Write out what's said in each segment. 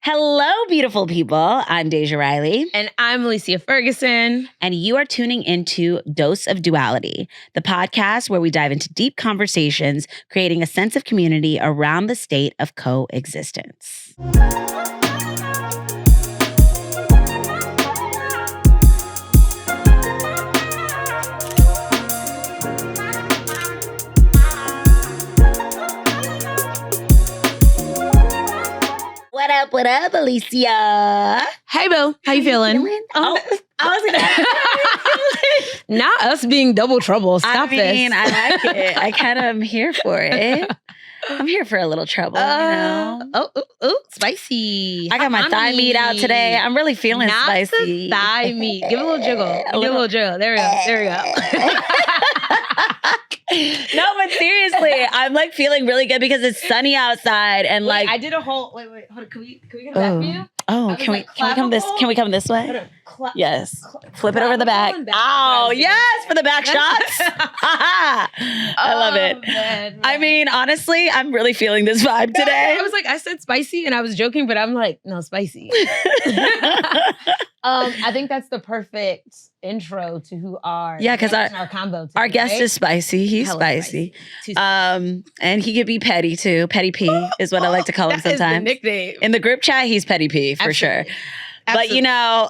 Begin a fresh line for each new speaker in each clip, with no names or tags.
Hello, beautiful people. I'm Deja Riley.
And I'm Alicia Ferguson.
And you are tuning into Dose of Duality, the podcast where we dive into deep conversations, creating a sense of community around the state of coexistence. What up, Alicia?
Hey, Boo. How you feeling?
I was gonna
Not us being double trouble. Stop this.
I mean, I like it. I kind of am here for it. I'm here for a little trouble, you know?
Spicy.
I got my thigh meat out today. I'm really feeling
Not
spicy.
The thigh meat. Give it a little jiggle. Give it a little jiggle. There we go. There we go.
No, but seriously, I'm like feeling really good because it's sunny outside and like
I did a whole hold on, can we get a back view?
Oh, can we come this way? Yes. Flip it over the back. Oh, yes, for the back shots. I love it. Man. I mean, honestly, I'm really feeling this vibe today.
I was like, I said spicy and I was joking, but I'm like, no, spicy. I think that's the perfect intro to who our
because
our combo today,
our guest
right?
is spicy. He's spicy. And he could be petty too. Petty P is what I like to call him sometimes.
That is the nickname.
In the group chat, he's Petty P for sure. But you know,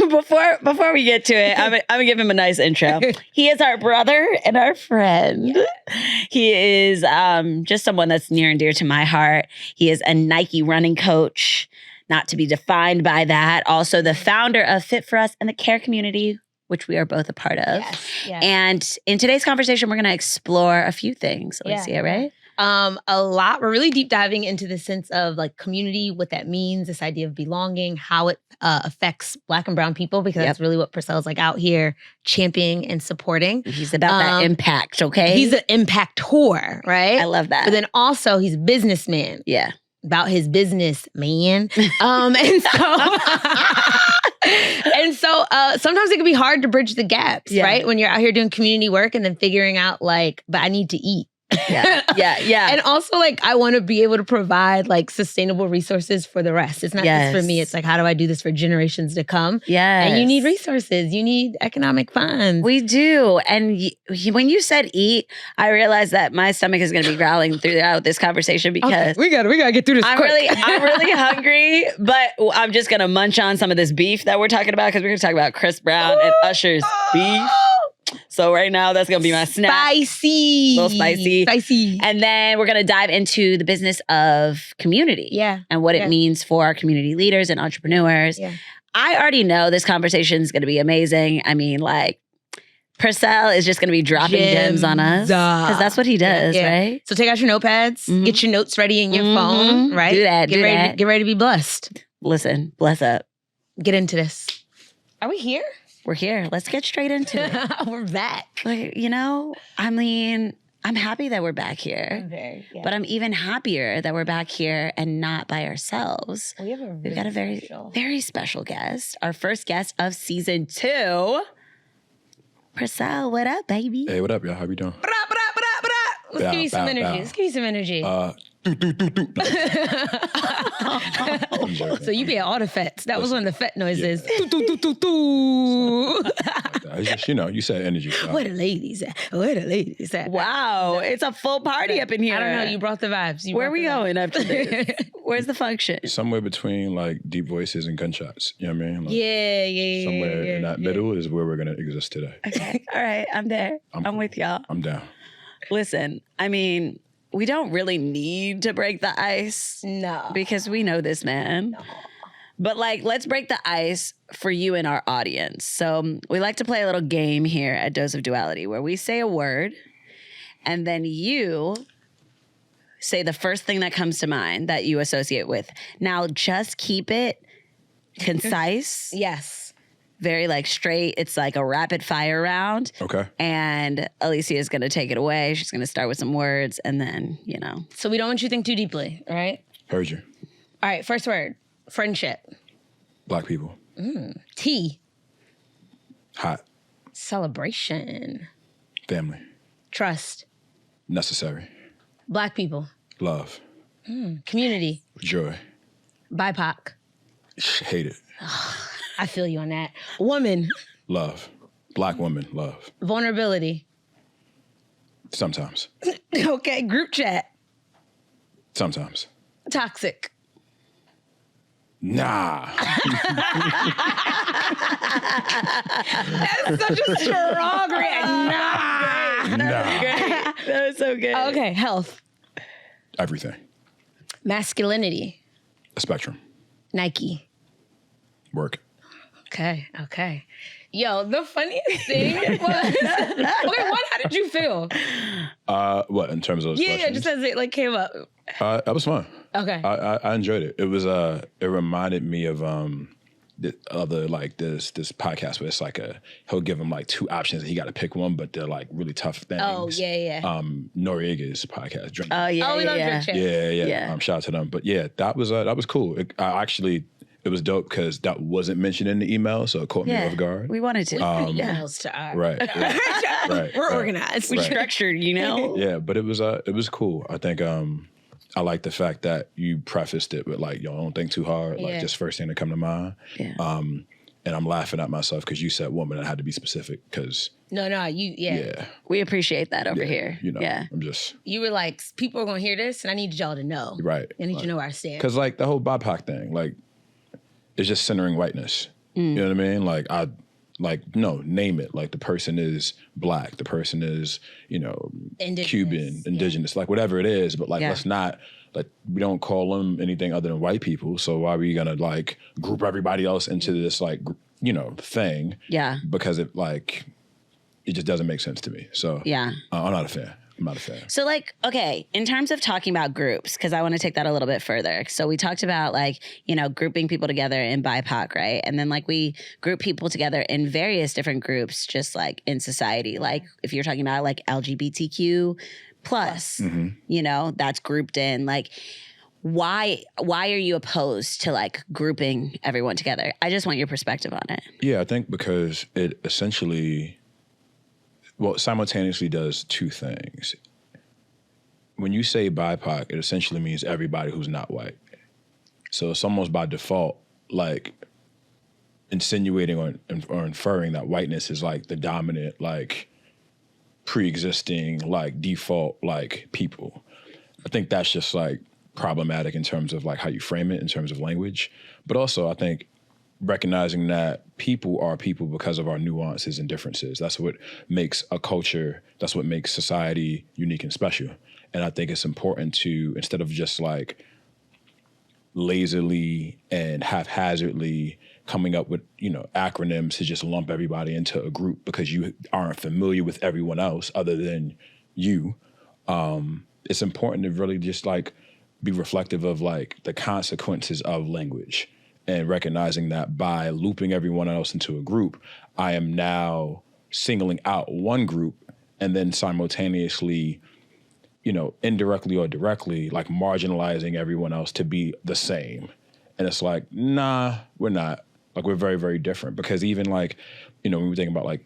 before we get to it, I'm gonna give him a nice intro. He is our brother and our friend. Yeah. He is just someone that's near and dear to my heart. He is a Nike running coach, not to be defined by that. Also the founder of Fit For Us and the Care Community, which we are both a part of. Yes. And in today's conversation, we're gonna explore a few things, Alicia, right?
A lot. We're really deep diving into the sense of like community, what that means, this idea of belonging, how it affects Black and brown people, because that's really what Percell's like out here championing and supporting.
He's about that impact, okay?
He's an impactor, right?
I love that.
But then also he's a businessman.
Yeah.
About his business, man. And so sometimes it can be hard to bridge the gaps, right? When you're out here doing community work and then figuring out like, but I need to eat. Yeah. And also like, I want to be able to provide like sustainable resources for the rest. It's not just for me. It's like, how do I do this for generations to come?
Yeah.
And you need resources. You need economic funds.
We do. And when you said eat, I realized that my stomach is going to be growling throughout this conversation because
we gotta get through this
I'm really hungry, but I'm just going to munch on some of this beef that we're talking about because we're going to talk about Chris Brown and Usher's beef. So right now, that's going to be my snack.
Spicy.
A little spicy.
Spicy.
And then we're going to dive into the business of community.
Yeah.
And what it means for our community leaders and entrepreneurs. Yeah. I already know this conversation is going to be amazing. I mean, like, Percell is just going to be dropping gems on us. Because that's what he does, right?
So take out your notepads. Mm-hmm. Get your notes ready in your phone, right?
Do that.
Get ready to be blessed.
Listen, bless up.
Get into this. Are we here?
We're here. Let's get straight into it.
We're back.
Like, you know, I mean, I'm happy that we're back here. But I'm even happier that we're back here and not by ourselves. We've got a very special guest. Our first guest of season 2. Percell, what up, baby?
Hey, what up, y'all? How we doing?
Let's give you some energy. So you be at all the fets. That was one of the fet noises.
It's just, you know, you said energy.
Where the ladies at?
Wow, it's a full party up in here.
I don't know. You brought the vibes.
Where are we going after this? Where's the function?
Somewhere between like deep voices and gunshots. You know what I mean? Like,
yeah.
Somewhere in that middle is where we're going to exist today.
Okay. All right. I'm there. I'm with y'all.
I'm down.
Listen, I mean, we don't really need to break the ice.
No.
Because we know this man. No. But like, let's break the ice for you and our audience. So we like to play a little game here at Dose of Duality where we say a word and then you say the first thing that comes to mind that you associate with. Now, just keep it concise.
Yes.
Very like straight. It's like a rapid fire round.
Okay.
And Alicia is going to take it away. She's going to start with some words and then, you know.
So we don't want you to think too deeply, right?
Heard you.
All right. First word. Friendship.
Black people.
Tea.
Hot.
Celebration.
Family.
Trust.
Necessary.
Black people.
Love.
Community.
Joy.
BIPOC.
Hate it.
I feel you on that. Woman.
Love. Black woman, love.
Vulnerability.
Sometimes.
Okay, group chat.
Sometimes.
Toxic.
Nah.
That's such a strong reaction.
Nah.
That was so good.
Okay, health.
Everything.
Masculinity.
A spectrum.
Nike.
Work.
Okay. Yo, the funniest thing was... Okay, one, how did you feel?
What, in terms of those questions?
Yeah, just as it came up.
That was fun.
Okay.
I enjoyed it. It was it reminded me of this podcast where it's like he'll give him like two options and he got to pick one, but they're like really tough things.
Oh yeah.
Noriega's podcast. Drink.
Oh yeah.
We love Drink Champs.
Yeah. Shout out to them. But yeah, that was cool. It was dope because that wasn't mentioned in the email, so it caught me off guard.
We wanted to.
Emails to our...
Right.
We're organized.
We structured,
Yeah, but it was cool. I think I like the fact that you prefaced it with like, yo, don't think too hard. Like just first thing that come to mind.
Yeah.
And I'm laughing at myself because you said woman and I had to be specific because
Yeah.
We appreciate that over here.
I'm just...
You were like, people are going to hear this and I need y'all to know.
Right.
I need you to know where I stand.
Because like the whole BIPOC thing, like, it's just centering whiteness. You know what I mean? Like, no, name it. Like the person is black, the person is,
Indigenous,
Cuban, indigenous, like whatever it is. But like, let's not, like, we don't call them anything other than white people. So why are we gonna like group everybody else into this like, thing?
Yeah.
Because it just doesn't make sense to me. So I'm not a fan. I'm not a fan.
So like, okay, in terms of talking about groups, because I want to take that a little bit further. So we talked about like, grouping people together in BIPOC, right? And then like we group people together in various different groups, just like in society. Like if you're talking about like LGBTQ plus, that's grouped in. Like why are you opposed to like grouping everyone together? I just want your perspective on it.
Yeah, I think because it essentially... Well, simultaneously does two things. When you say BIPOC, it essentially means everybody who's not white. So it's almost by default, like insinuating or inferring that whiteness is like the dominant, like pre-existing, like default, like people. I think that's just like problematic in terms of like how you frame it in terms of language. But also I think recognizing that people are people because of our nuances and differences. That's what makes a culture, that's what makes society unique and special. And I think it's important to, instead of just like lazily and haphazardly coming up with, acronyms to just lump everybody into a group because you aren't familiar with everyone else other than you, it's important to really just like be reflective of like the consequences of language. And recognizing that by looping everyone else into a group, I am now singling out one group and then simultaneously, indirectly or directly, like marginalizing everyone else to be the same. And it's like, nah, we're not. Like, we're very, very different. Because even like, when we think about like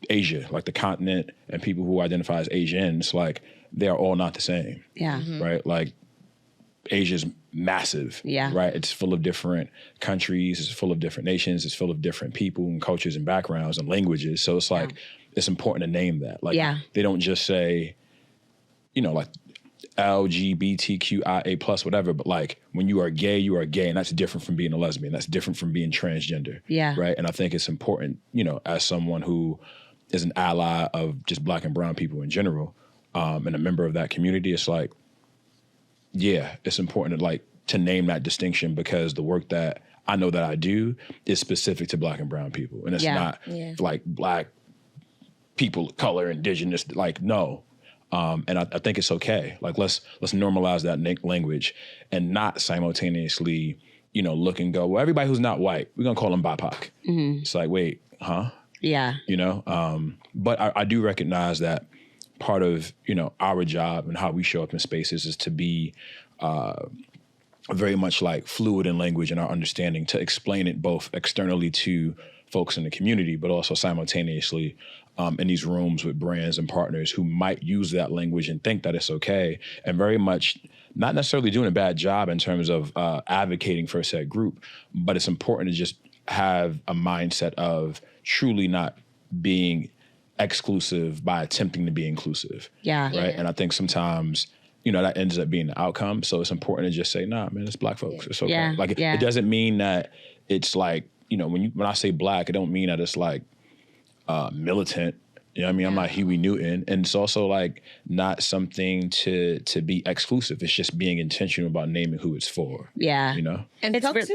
Asia, like the continent and people who identify as Asians, like they are all not the same.
Yeah.
Right? Like Asia's massive, right? It's full of different countries, it's full of different nations, it's full of different people and cultures and backgrounds and languages. So it's like, it's important to name that. Like, they don't just say, like LGBTQIA plus whatever, but like when you are gay, and that's different from being a lesbian. That's different from being transgender, right? And I think it's important, as someone who is an ally of just Black and brown people in general, and a member of that community, it's like, it's important to like to name that distinction because the work that I know that I do is specific to Black and brown people. And it's not like Black people of color, indigenous, like, no. And I think it's okay. Like, let's normalize that language and not simultaneously, look and go, well, everybody who's not white, we're going to call them BIPOC. It's like, wait, huh?
Yeah.
But I do recognize that part of, our job and how we show up in spaces is to be very much like fluid in language and our understanding to explain it both externally to folks in the community, but also simultaneously in these rooms with brands and partners who might use that language and think that it's okay, and very much not necessarily doing a bad job in terms of advocating for a set group, but it's important to just have a mindset of truly not being exclusive by attempting to be inclusive.
Yeah.
Right. Yeah. And I think sometimes, that ends up being the outcome. So it's important to just say, nah, man, it's Black folks. It's okay.
Yeah.
Like it doesn't mean that it's like, when I say Black, it don't mean that it's like militant. You know what I mean? I'm not Huey Newton. And it's also like not something to be exclusive. It's just being intentional about naming who it's for.
Yeah.
And
it's
folks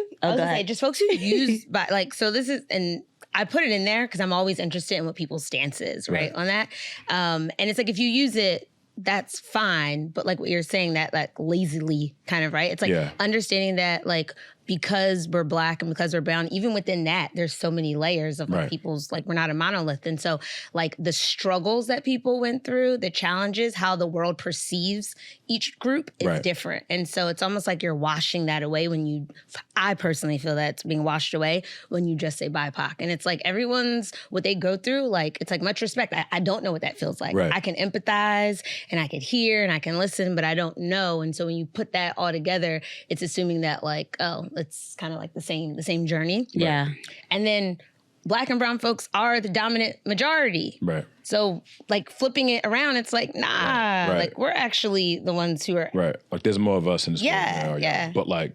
just folks who use, so this is, and I put it in there because I'm always interested in what people's stance is, right? On that. And it's like, if you use it, that's fine. But like what you're saying, that like lazily kind of, right? It's like understanding that like, because we're Black and because we're brown, even within that, there's so many layers of like people's, like, we're not a monolith. And so like the struggles that people went through, the challenges, how the world perceives each group is different. And so it's almost like you're washing that away when I personally feel that it's being washed away when you just say BIPOC. And it's like everyone's, what they go through, like, it's like much respect. I don't know what that feels like. I can empathize and I can hear and I can listen, but I don't know. And so when you put that all together, it's assuming that like, oh, it's kind of like the same journey.
Yeah.
And then Black and brown folks are the dominant majority.
Right.
So like flipping it around, it's like, nah, like we're actually the ones who are.
Right. Like there's more of us in this world.
Yeah.
But like,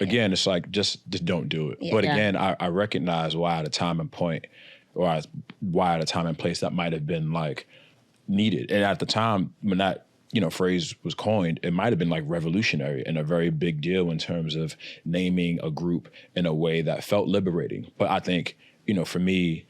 again, it's like, just don't do it. Yeah. But again, I recognize why at a time and point, or why at a time and place that might have been like needed. And at the time when that, phrase was coined, it might have been like revolutionary and a very big deal in terms of naming a group in a way that felt liberating. But I think, for me,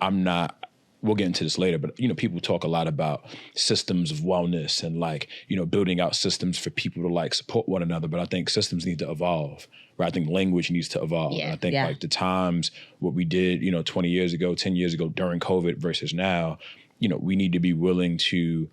we'll get into this later, but, people talk a lot about systems of wellness and like, building out systems for people to like support one another. But I think systems need to evolve, right? I think language needs to evolve.
Yeah.
And I think like the times, what we did, 20 years ago, 10 years ago during COVID versus now, we need to be willing to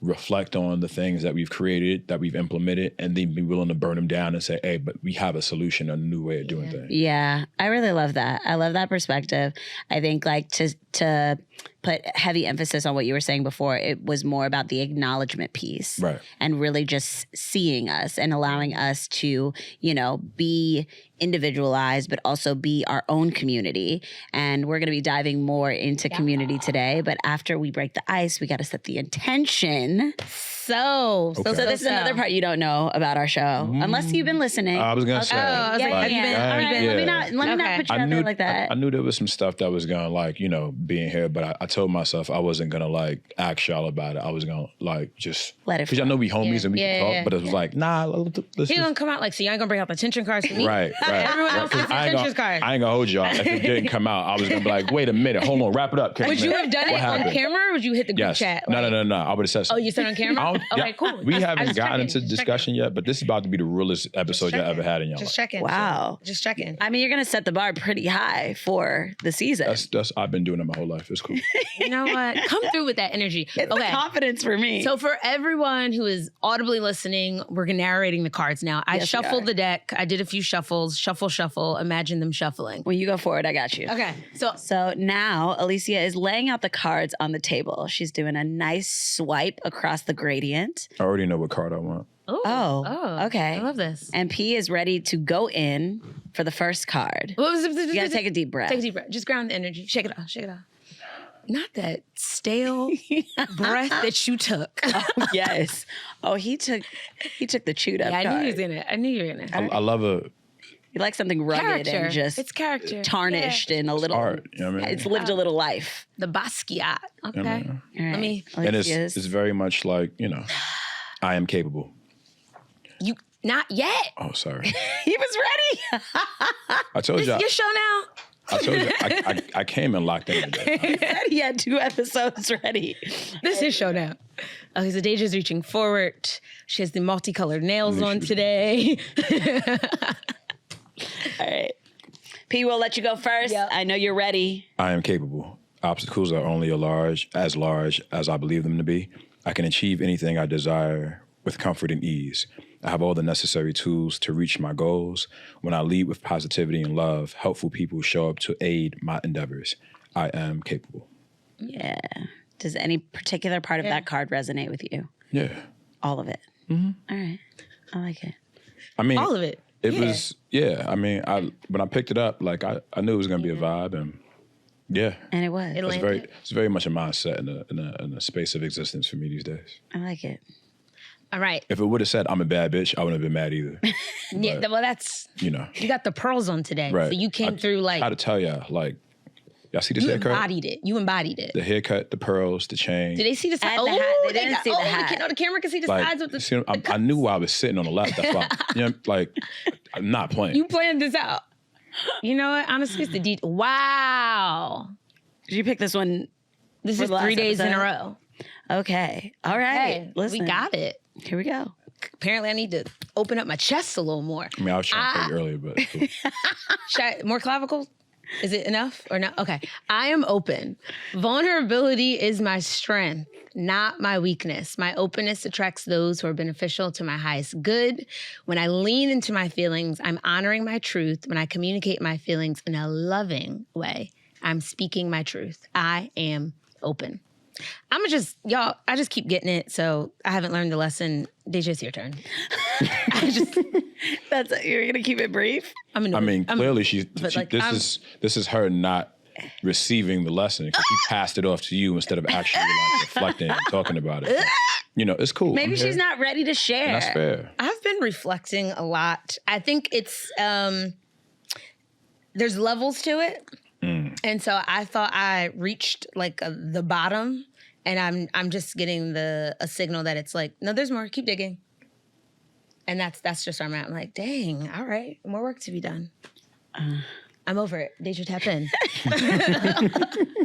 reflect on the things that we've created, that we've implemented, and then be willing to burn them down and say, hey, but we have a solution, a new way of doing things.
Yeah, I really love that. I love that perspective. I think like to put heavy emphasis on what you were saying before, it was more about the acknowledgement piece.
Right.
And really just seeing us and allowing us to, be individualized, but also be our own community. And we're going to be diving more into community today. But after we break the ice, we got to set the intention. So this is another part you don't know about our show, unless you've been listening.
I was gonna say.
I was like, have you been?
All right, let me not put you out there like that.
I knew there was some stuff that was gonna like, being here, but I told myself I wasn't gonna like ask y'all about it. I was gonna like just
let it,
because I know we homies and we can talk, but it was like, nah, let's
he gonna come out like, so you ain't gonna bring out the attention cards for me,
right?
Everyone else gets attention cards.
I ain't gonna hold y'all. If it didn't come out, I was gonna be like, wait a minute, hold on, wrap it up.
Would you have done it on camera, or would you hit the group chat?
No. I would have said.
Oh, you said on camera?
Okay,
cool.
We haven't gotten into discussion yet, but this is about to be the realest episode y'all ever had in your life.
Just checking.
Wow.
Just checking.
I mean, you're going to set the bar pretty high for the season.
That's I've been doing it my whole life. It's cool.
You know what? Come through with that energy.
It's the confidence for me.
So for everyone who is audibly listening, we're narrating the cards now. I shuffled the deck. I did a few shuffles. Shuffle. Imagine them shuffling.
When you go forward, I got you.
Okay.
So now Alicia is laying out the cards on the table. She's doing a nice swipe across the gradient.
I already know what card I want.
Oh, okay.
I love this.
And P is ready to go in for the first card. You gotta take a deep breath.
Take a deep breath. Just ground the energy. Shake it off. Not that stale breath that you took.
Oh, yes. Oh, he took the chewed up card.
I knew you were gonna.
I love a.
You like something rugged and just
it's character
tarnished and a little.
Art, you know what I mean?
It's lived a little life.
The Basquiat. Okay.
Right.
Let me.
And it's very much like I am capable.
You not yet.
Oh, sorry.
He was ready.
I told you.
Your show now.
I told you. I came and locked in today.
He said he had 2 episodes ready.
This is show now. Okay, so Deja's reaching forward. She has the multicolored nails on today.
All right. P, we'll let you go first. Yep. I know you're ready.
I am capable. Obstacles are only as large as I believe them to be. I can achieve anything I desire with comfort and ease. I have all the necessary tools to reach my goals. When I lead with positivity and love, helpful people show up to aid my endeavors. I am capable.
Yeah. Does any particular part of that card resonate with you?
Yeah.
All of it?
Mm-hmm.
All right. I like it.
I mean,
all of it.
It was, I mean, when I picked it up, like I knew it was going to be a vibe, and
and it was.
It's very much a mindset in a space of existence for me these days.
I like it.
All right.
If it would have said I'm a bad bitch, I wouldn't have been mad either.
Yeah, well, that's, you got the pearls on today.
Right.
So you came through like.
I had to tell y'all, like, y'all see this
you
haircut?
You embodied it.
The haircut, the pearls, the chain.
Did they see the side?
And the hat. They didn't see the hat.
The camera can see the
Like,
sides with the.
see, I knew I was sitting on the left. That's why, like, I'm not playing.
You planned this out. You know what? Honestly, it's the detail. Wow.
Did you pick this one?
This is 3 days in a row.
Okay. All right.
Hey,
listen.
we got it.
Here we go.
Apparently, I need to open up my chest a little more.
I mean, I was trying to tell you earlier, but
More clavicles? Is it enough or not? Okay. I am open. Vulnerability is my strength, not my weakness. My openness attracts those who are beneficial to my highest good. When I lean into my feelings, I'm honoring my truth. When I communicate my feelings in a loving way, I'm speaking my truth. I am open. I just keep getting it, so I haven't learned the lesson. Deja, it's your turn.
You're gonna keep it brief?
Clearly this is her not receiving the lesson because she passed it off to you instead of actually like reflecting and talking about it. It's cool.
Maybe she's not ready to share.
And that's fair.
I've been reflecting a lot. I think it's there's levels to it. And so I thought I reached like the bottom, and I'm just getting a signal that it's like, no, there's more. Keep digging. And that's just where I'm at. I'm like, dang, all right, more work to be done. I'm over it. Deja, tap in.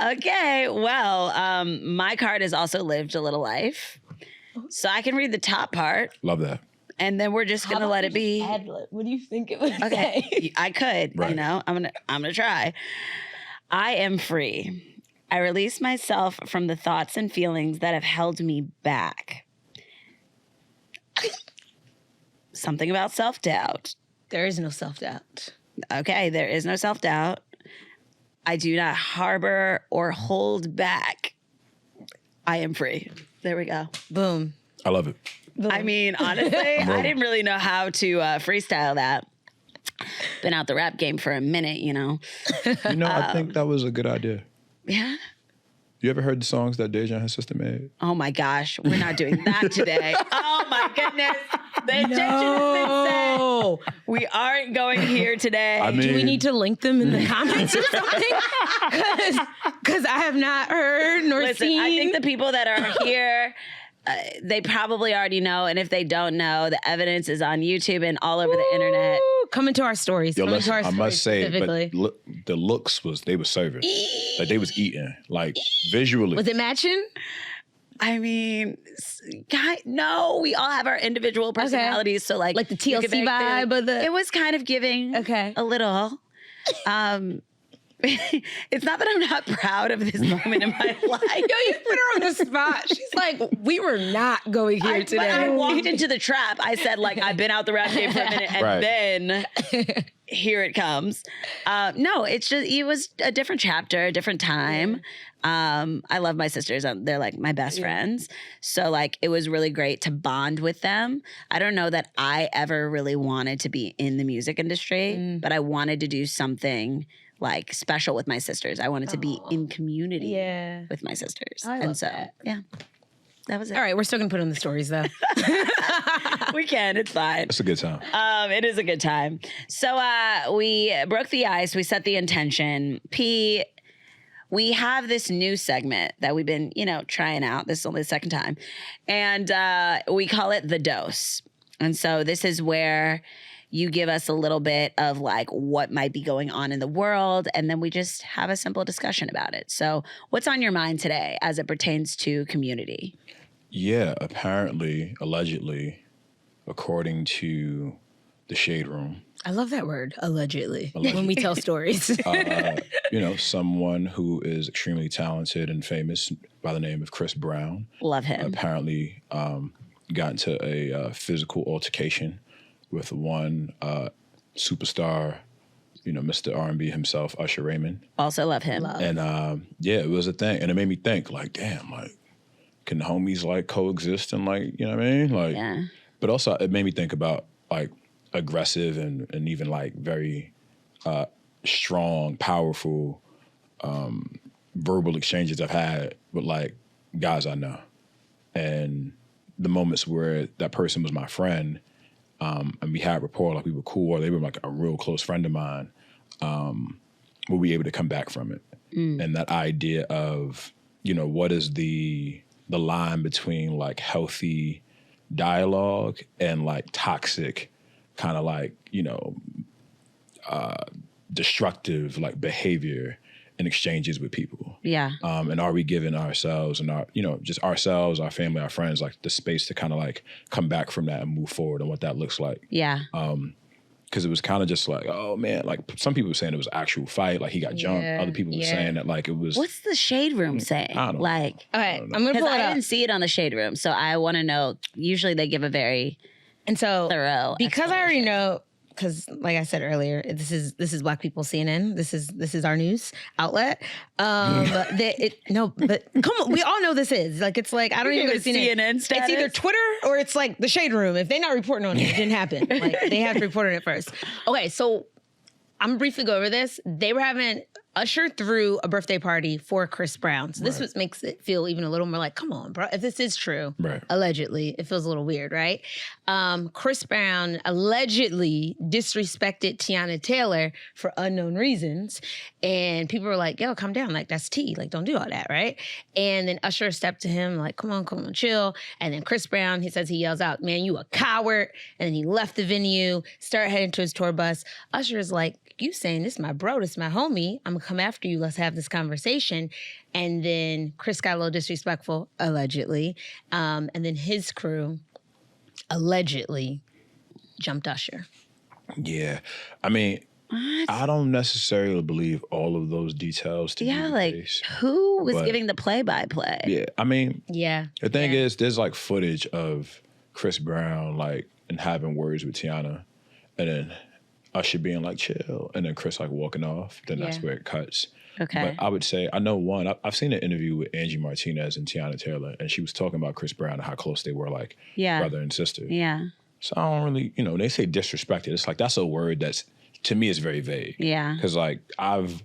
Okay, well, my card has also lived a little life, so I can read the top part.
Love that.
And then we're just gonna let it be.
What do you think it would
Okay,
say?
I could.
Right.
I'm gonna try. I am free. I release myself from the thoughts and feelings that have held me back. Something about self-doubt.
There is no self-doubt.
Okay, there is no self-doubt. I do not harbor or hold back. I am free. There we go.
Boom.
I love it.
Boom.
I mean, honestly, I didn't really know how to freestyle that. Been out the rap game for a minute,
I think that was a good idea.
Yeah.
You ever heard the songs that Deja and her sister made?
Oh my gosh, we're not doing that today. Oh my goodness. The intention has been set. We aren't going here today.
Do we need to link them in the comments or something? Because I have not heard nor seen.
I think the people that are here, they probably already know. And if they don't know, the evidence is on YouTube and all over the internet.
Come into our stories.
I must say, but the looks they were serving. Like they was eating, like visually.
Was it matching?
I mean, no, we all have our individual personalities. So like
the TLC vibe of the...
It was kind of giving a little. It's not that I'm not proud of this moment in my life.
Yo, you put her on the spot. She's like, we were not going here today.
But I walked into the trap. I said, like, I've been out the rap game for a minute, and then here it comes. No, it was a different chapter, a different time. I love my sisters. They're like my best friends. So like, it was really great to bond with them. I don't know that I ever really wanted to be in the music industry, but I wanted to do something like special with my sisters. I wanted to be in community with my sisters. That was it.
All right, we're still gonna put on the stories though.
We can, it's fine.
It's a good time.
It is a good time. So we broke the ice, we set the intention. P, we have this new segment that we've been, trying out. This is only the second time. And we call it The Dose. And so this is where you give us a little bit of like what might be going on in the world, and then we just have a simple discussion about it. So what's on your mind today as it pertains to community?
Yeah, apparently, allegedly, according to the Shade Room.
I love that word, allegedly. When we tell stories.
Someone who is extremely talented and famous by the name of Chris Brown.
Love him.
Apparently got into a physical altercation with one superstar, Mr. R&B himself, Usher Raymond.
Also love him.
And it was a thing. And it made me think, like, damn, like, can homies like coexist and like, you know what I mean? Like,
yeah.
But also it made me think about like aggressive and even like very strong, powerful verbal exchanges I've had with like guys I know. And the moments where that person was my friend, and we had rapport, like we were cool, or they were like a real close friend of mine, we'll be able to come back from it. And that idea of, what is the line between like healthy dialogue and like toxic kind of like, destructive like behavior and exchanges with people.
Yeah.
And are we giving ourselves and our, just ourselves, our family, our friends, like the space to kind of like come back from that and move forward and what that looks like.
Yeah.
Because it was kind of just like, oh man, like some people were saying it was an actual fight, like he got jumped. Other people were saying that like it was.
What's the Shade Room saying?
I don't know.
Like,
okay, I'm gonna pull it up.
I didn't see it on the Shade Room, so I want to know. Usually they give a very thorough
because I already know. Because, like I said earlier, this is Black People CNN. This is our news outlet. But come on, we all know this is like it's like I don't even go to CNN status. It's either Twitter or it's like the Shade Room. If they're not reporting on it, it didn't happen. Like they have to report on it first. Okay, so I'm gonna briefly go over this. They were having Usher threw a birthday party for Chris Brown. So this makes it feel even a little more like, come on, bro. If this is true, allegedly, it feels a little weird, right? Chris Brown allegedly disrespected Tiana Taylor for unknown reasons. And people were like, yo, calm down. Like, that's tea. Like, don't do all that, right? And then Usher stepped to him like, come on, chill. And then Chris Brown, he yells out, man, you a coward. And then he left the venue, started heading to his tour bus. Usher is like, you saying this is my bro, this is my homie. I'm gonna come after you. Let's have this conversation. And then Chris got a little disrespectful, allegedly. And then his crew allegedly jumped Usher.
Yeah. I mean, what? I don't necessarily believe all of those details to be the case.
Who was giving the play-by-play?
Yeah. I mean,
the
thing is, there's like footage of Chris Brown like and having words with Tiana and then Usher being like, chill, and then Chris like walking off, then that's where it cuts.
Okay.
But I would say, I know one, I've seen an interview with Angie Martinez and Tiana Taylor, and she was talking about Chris Brown and how close they were, like brother and sister.
Yeah.
So I don't really, they say disrespected. It's like, that's a word that's, to me, is very vague.
Yeah.
Because like, I've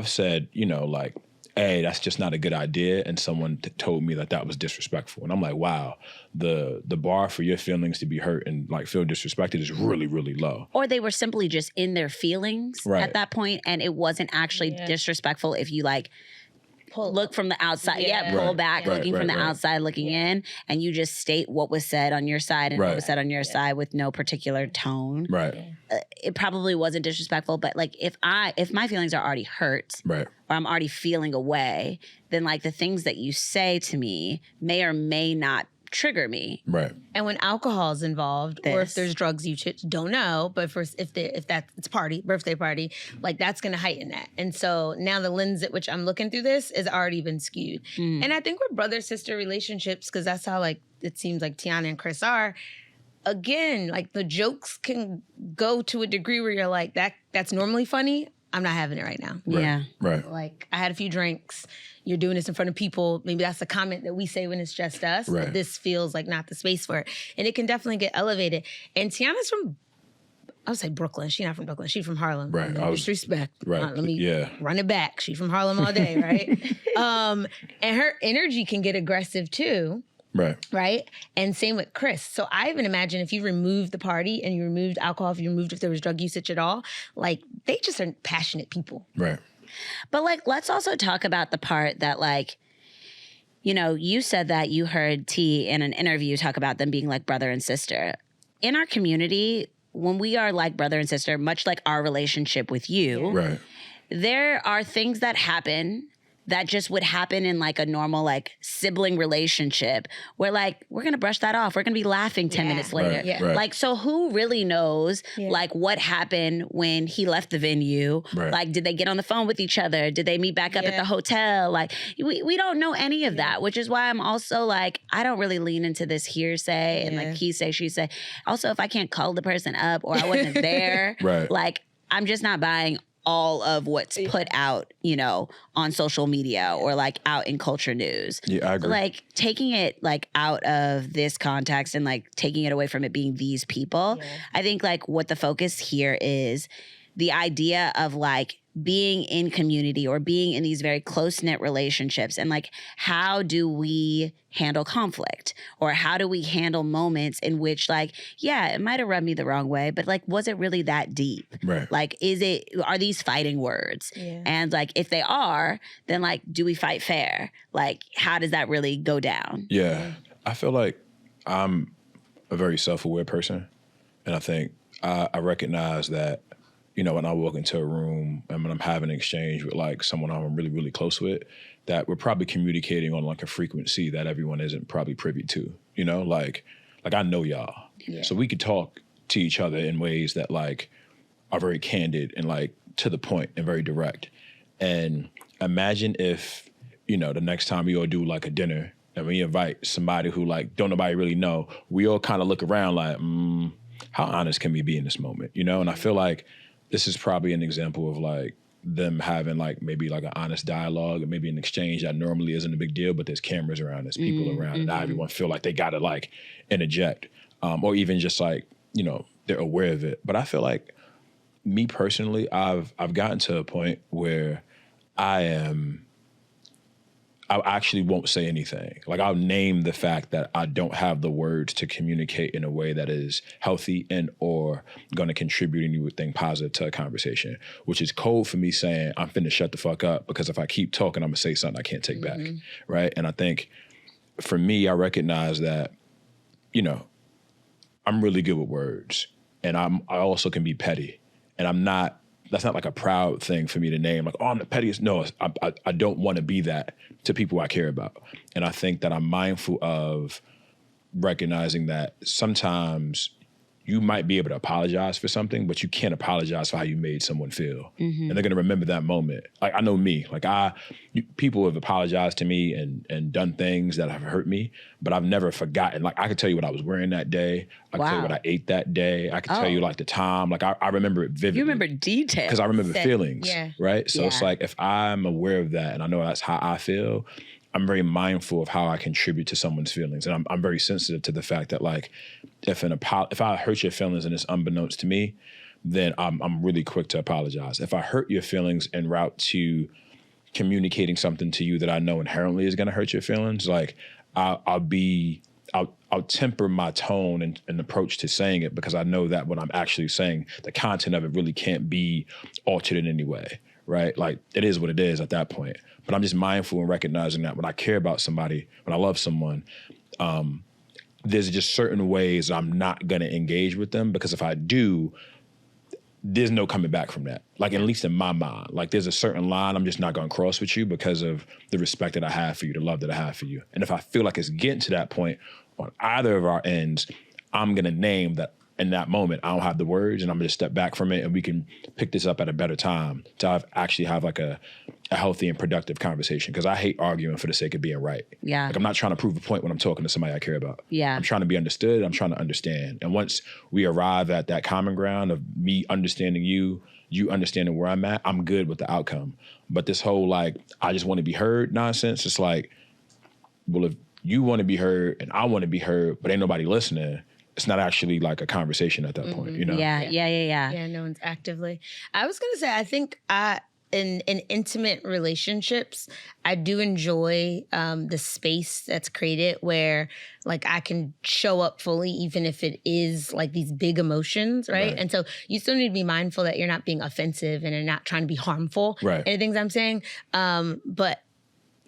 said, like, hey, that's just not a good idea. And someone told me that was disrespectful. And I'm like, wow, the bar for your feelings to be hurt and like feel disrespected is really, really low.
Or they were simply just in their feelings at that point, and it wasn't actually disrespectful if you like look from the outside. Pull back, looking from the outside, looking in, and you just state what was said on your side and what was said on your side with no particular tone.
Right.
It probably wasn't disrespectful, but like if my feelings are already hurt, or I'm already feeling away, then like the things that you say to me may or may not trigger me.
Right.
And when alcohol is involved, or if there's drugs you don't know, but if it's birthday party, like that's going to heighten that. And so now the lens at which I'm looking through this has already been skewed. And I think with brother-sister relationships, because that's how like it seems like Tiana and Chris are, again, like the jokes can go to a degree where you're like, that's normally funny. I'm not having it right now.
Yeah.
Right.
Like I had a few drinks. You're doing this in front of people. Maybe that's a comment that we say when it's just us.
Right.
But this feels like not the space for it. And it can definitely get elevated. And Tiana's from, I would say Brooklyn. She's not from Brooklyn. She's from Harlem.
Right.
Disrespect.
Right.
Let me run it back. She's from Harlem all day, right? And her energy can get aggressive too. Right. And same with Chris. So I even imagine if you removed the party and you removed alcohol, if there was drug usage at all, like they just are passionate people.
Right.
But like, let's also talk about the part that like, you said that you heard T in an interview talk about them being like brother and sister. In our community, when we are like brother and sister, much like our relationship with you,
right,
there are things that happen that just would happen in like a normal like sibling relationship where like we're gonna brush that off. We're gonna be laughing 10 minutes later.
Right, yeah. Right.
Like, so who really knows like what happened when he left the venue?
Right.
Like, did they get on the phone with each other? Did they meet back up at the hotel? Like, we don't know any of that, which is why I'm also like, I don't really lean into this hearsay and like he say, she say. Also, if I can't call the person up or I wasn't there, like I'm just not buying all of what's put out, you know, on social media or like out in culture news.
Yeah, I agree.
Like taking it like out of this context and like taking it away from it being these people. I think like what the focus here is the idea of like being in community or being in these very close-knit relationships and like how do we handle conflict or how do we handle moments in which like, yeah, it might have rubbed me the wrong way, but like, was it really that deep?
Right.
Like, are these fighting words? And like, if they are, then like, do we fight fair? Like, how does that really go down?
Yeah. I feel like I'm a very self-aware person. And I think I recognize that, you know, when I walk into a room and when I'm having an exchange with like someone I'm really, really close with, that we're probably communicating on like a frequency that everyone isn't probably privy to, you know, like I know y'all. So we could talk to each other in ways that like are very candid and like to the point and very direct. And imagine if, you know, the next time we all do like a dinner and we invite somebody who like don't nobody really know, we all kind of look around like, how honest can we be in this moment, you know? And I feel like this is probably an example of like them having like maybe like an honest dialogue or maybe an exchange that normally isn't a big deal, but there's cameras around, there's people around, and not everyone feel like they gotta like interject, or even just like, you know, they're aware of it. But I feel like me personally, I've gotten to a point where I actually won't say anything. Like I'll name the fact that I don't have the words to communicate in a way that is healthy and or going to contribute anything positive to a conversation, which is code for me saying I'm finna shut the fuck up because if I keep talking, I'm gonna say something I can't take back, right? And I think for me, I recognize that, you know, I'm really good with words and I also can be petty and that's not like a proud thing for me to name. Like, oh, I'm the pettiest. No, I don't want to be that to people I care about. And I think that I'm mindful of recognizing that sometimes you might be able to apologize for something, but you can't apologize for how you made someone feel. And they're going to remember that moment. Like, I know me. Like, people have apologized to me and done things that have hurt me, but I've never forgotten. Like, I could tell you what I was wearing that day. I could tell you what I ate that day. I could tell you, like, the time. Like, I remember it vividly.
You remember details.
Because I remember feelings, right? So it's like, if I'm aware of that and I know that's how I feel, I'm very mindful of how I contribute to someone's feelings. And I'm very sensitive to the fact that, like, if I hurt your feelings and it's unbeknownst to me, then I'm really quick to apologize. If I hurt your feelings en route to communicating something to you that I know inherently is going to hurt your feelings, like, I'll temper my tone and approach to saying it because I know that what I'm actually saying, the content of it really can't be altered in any way, right? Like, it is what it is at that point. But I'm just mindful and recognizing that when I care about somebody, when I love someone, there's just certain ways I'm not going to engage with them because if I do, there's no coming back from that. Like, at least in my mind, like there's a certain line I'm just not going to cross with you because of the respect that I have for you, the love that I have for you. And if I feel like it's getting to that point on either of our ends, I'm going to name that in that moment, I don't have the words and I'm going to step back from it and we can pick this up at a better time to actually have like a healthy and productive conversation. Because I hate arguing for the sake of being right.
Yeah.
Like, I'm not trying to prove a point when I'm talking to somebody I care about.
Yeah.
I'm trying to be understood. I'm trying to understand. And once we arrive at that common ground of me understanding you understanding where I'm at, I'm good with the outcome. But this whole like, I just want to be heard nonsense, it's like, well, if you want to be heard and I want to be heard, but ain't nobody listening, it's not actually like a conversation at that point, you know?
Yeah.
Yeah, no one's actively. I was going to say, I think in intimate relationships, I do enjoy the space that's created where like I can show up fully, even if it is like these big emotions, right? And so you still need to be mindful that you're not being offensive and you're not trying to be harmful in the things I'm saying. But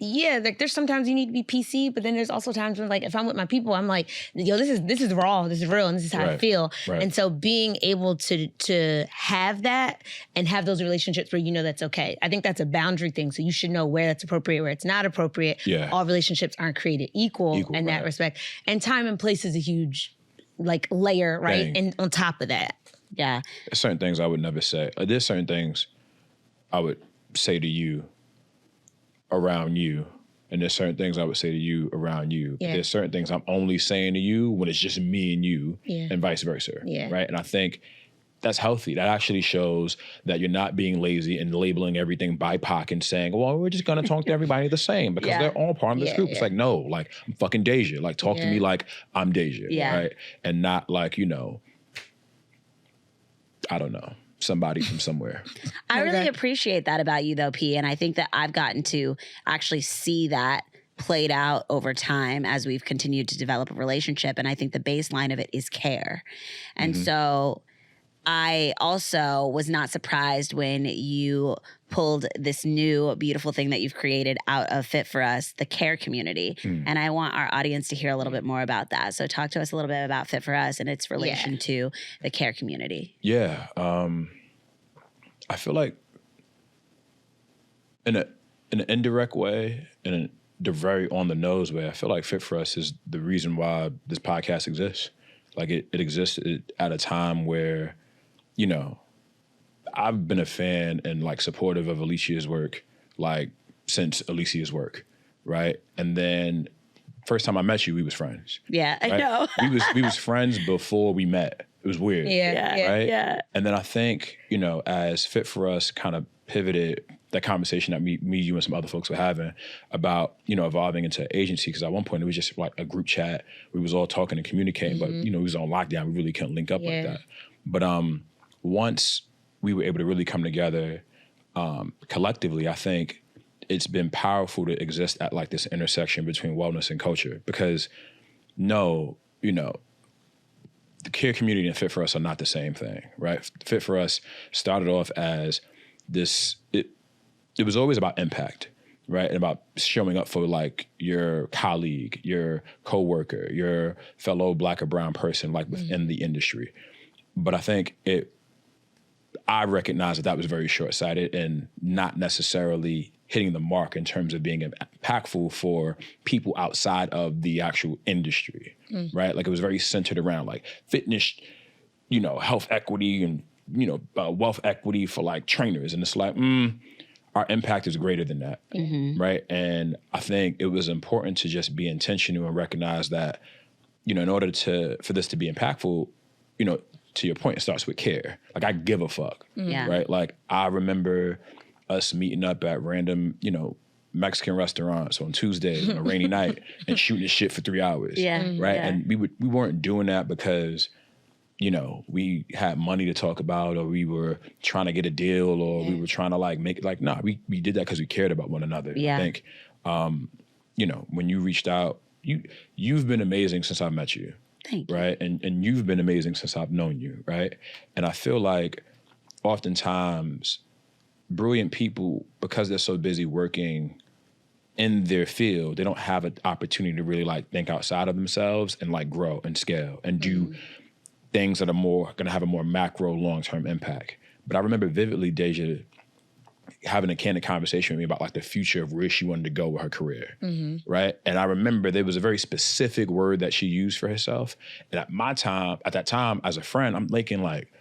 Yeah, like there's sometimes you need to be PC, but then there's also times when like if I'm with my people, I'm like, yo, this is raw, this is real, and this is how I feel. Right. And so being able to have that and have those relationships where you know that's okay. I think that's a boundary thing. So you should know where that's appropriate, where it's not appropriate. Yeah. All relationships aren't created equal in that respect. And time and place is a huge like layer, right? And on top of that. Yeah.
There's certain things I would never say. There's certain things I would say to you around you, and there's certain things I would say to you around you. But there's certain things I'm only saying to you when it's just me and you, and vice versa. Yeah. Right? And I think that's healthy. That actually shows that you're not being lazy and labeling everything BIPOC and saying, well, we're just gonna talk to everybody the same because they're all part of this group. It's like, no, like I'm fucking Deja. Like talk to me like I'm Deja. Right? And not like, you know, I don't know, somebody from somewhere.
I really appreciate that about you though, P. And I think that I've gotten to actually see that played out over time as we've continued to develop a relationship. And I think the baseline of it is care. And so I also was not surprised when you pulled this new beautiful thing that you've created out of Fit For Us, the care community. And I want our audience to hear a little bit more about that. So talk to us a little bit about Fit For Us and its relation to the care community.
Yeah. I feel like in an indirect way, in the very on the nose way, I feel like Fit For Us is the reason why this podcast exists. Like it exists at a time where, you know, I've been a fan and like supportive of Alicia's work, like since Alicia's work, right? And then first time I met you, we was friends.
Yeah,
right?
I know.
we was friends before we met. It was weird. Right? Yeah. And then I think, you know, as Fit For Us kind of pivoted that conversation that me, you, and some other folks were having about, you know, evolving into agency, because at one point it was just like a group chat. We was all talking and communicating, but, you know, we was on lockdown. We really couldn't link up like that. But once we were able to really come together collectively, I think it's been powerful to exist at like this intersection between wellness and culture, because you know, the care community and Fit For Us are not the same thing, right? Fit For Us started off as this, it was always about impact, right? And about showing up for like your colleague, your coworker, your fellow Black or brown person, like within the industry. But I think I recognize that was very short-sighted and not necessarily hitting the mark in terms of being impactful for people outside of the actual industry, right? Like it was very centered around like fitness, you know, health equity and, you know, wealth equity for like trainers. And it's like, our impact is greater than that, right? And I think it was important to just be intentional and recognize that, you know, in order for this to be impactful, you know, to your point, it starts with care. Like I give a fuck, right? Like I remember us meeting up at random, you know, Mexican restaurants on Tuesday on a rainy night and shooting the shit for 3 hours, right? And we weren't doing that because, you know, we had money to talk about or we were trying to get a deal or we were trying to like make it like, nah, we did that because we cared about one another. I think, you know, when you reached out, you've been amazing since I met you.
Thank you.
Right? And you've been amazing since I've known you, right? And I feel like oftentimes brilliant people, because they're so busy working in their field, they don't have an opportunity to really like think outside of themselves and like grow and scale and do things that are more going to have a more macro long-term impact. But I remember vividly Deja having a candid conversation with me about like the future of where she wanted to go with her career, right? And I remember there was a very specific word that she used for herself. And at that time, as a friend, I'm thinking like,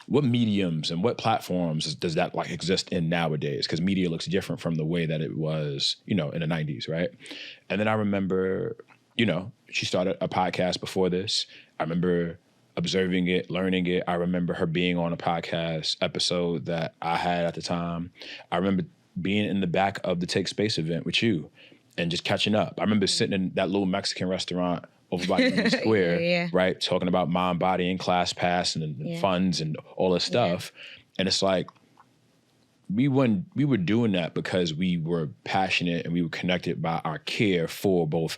what mediums and what platforms does that like exist in nowadays? Because media looks different from the way that it was, you know, in the 90s, right? And then I remember, you know, she started a podcast before this. I remember observing it, learning it. I remember her being on a podcast episode that I had at the time. I remember being in the back of the Take Space event with you and just catching up. I remember sitting in that little Mexican restaurant over by Union Square, right? Talking about mind, body, and class pass and funds and all this stuff. And it's like, we were doing that because we were passionate and we were connected by our care for both,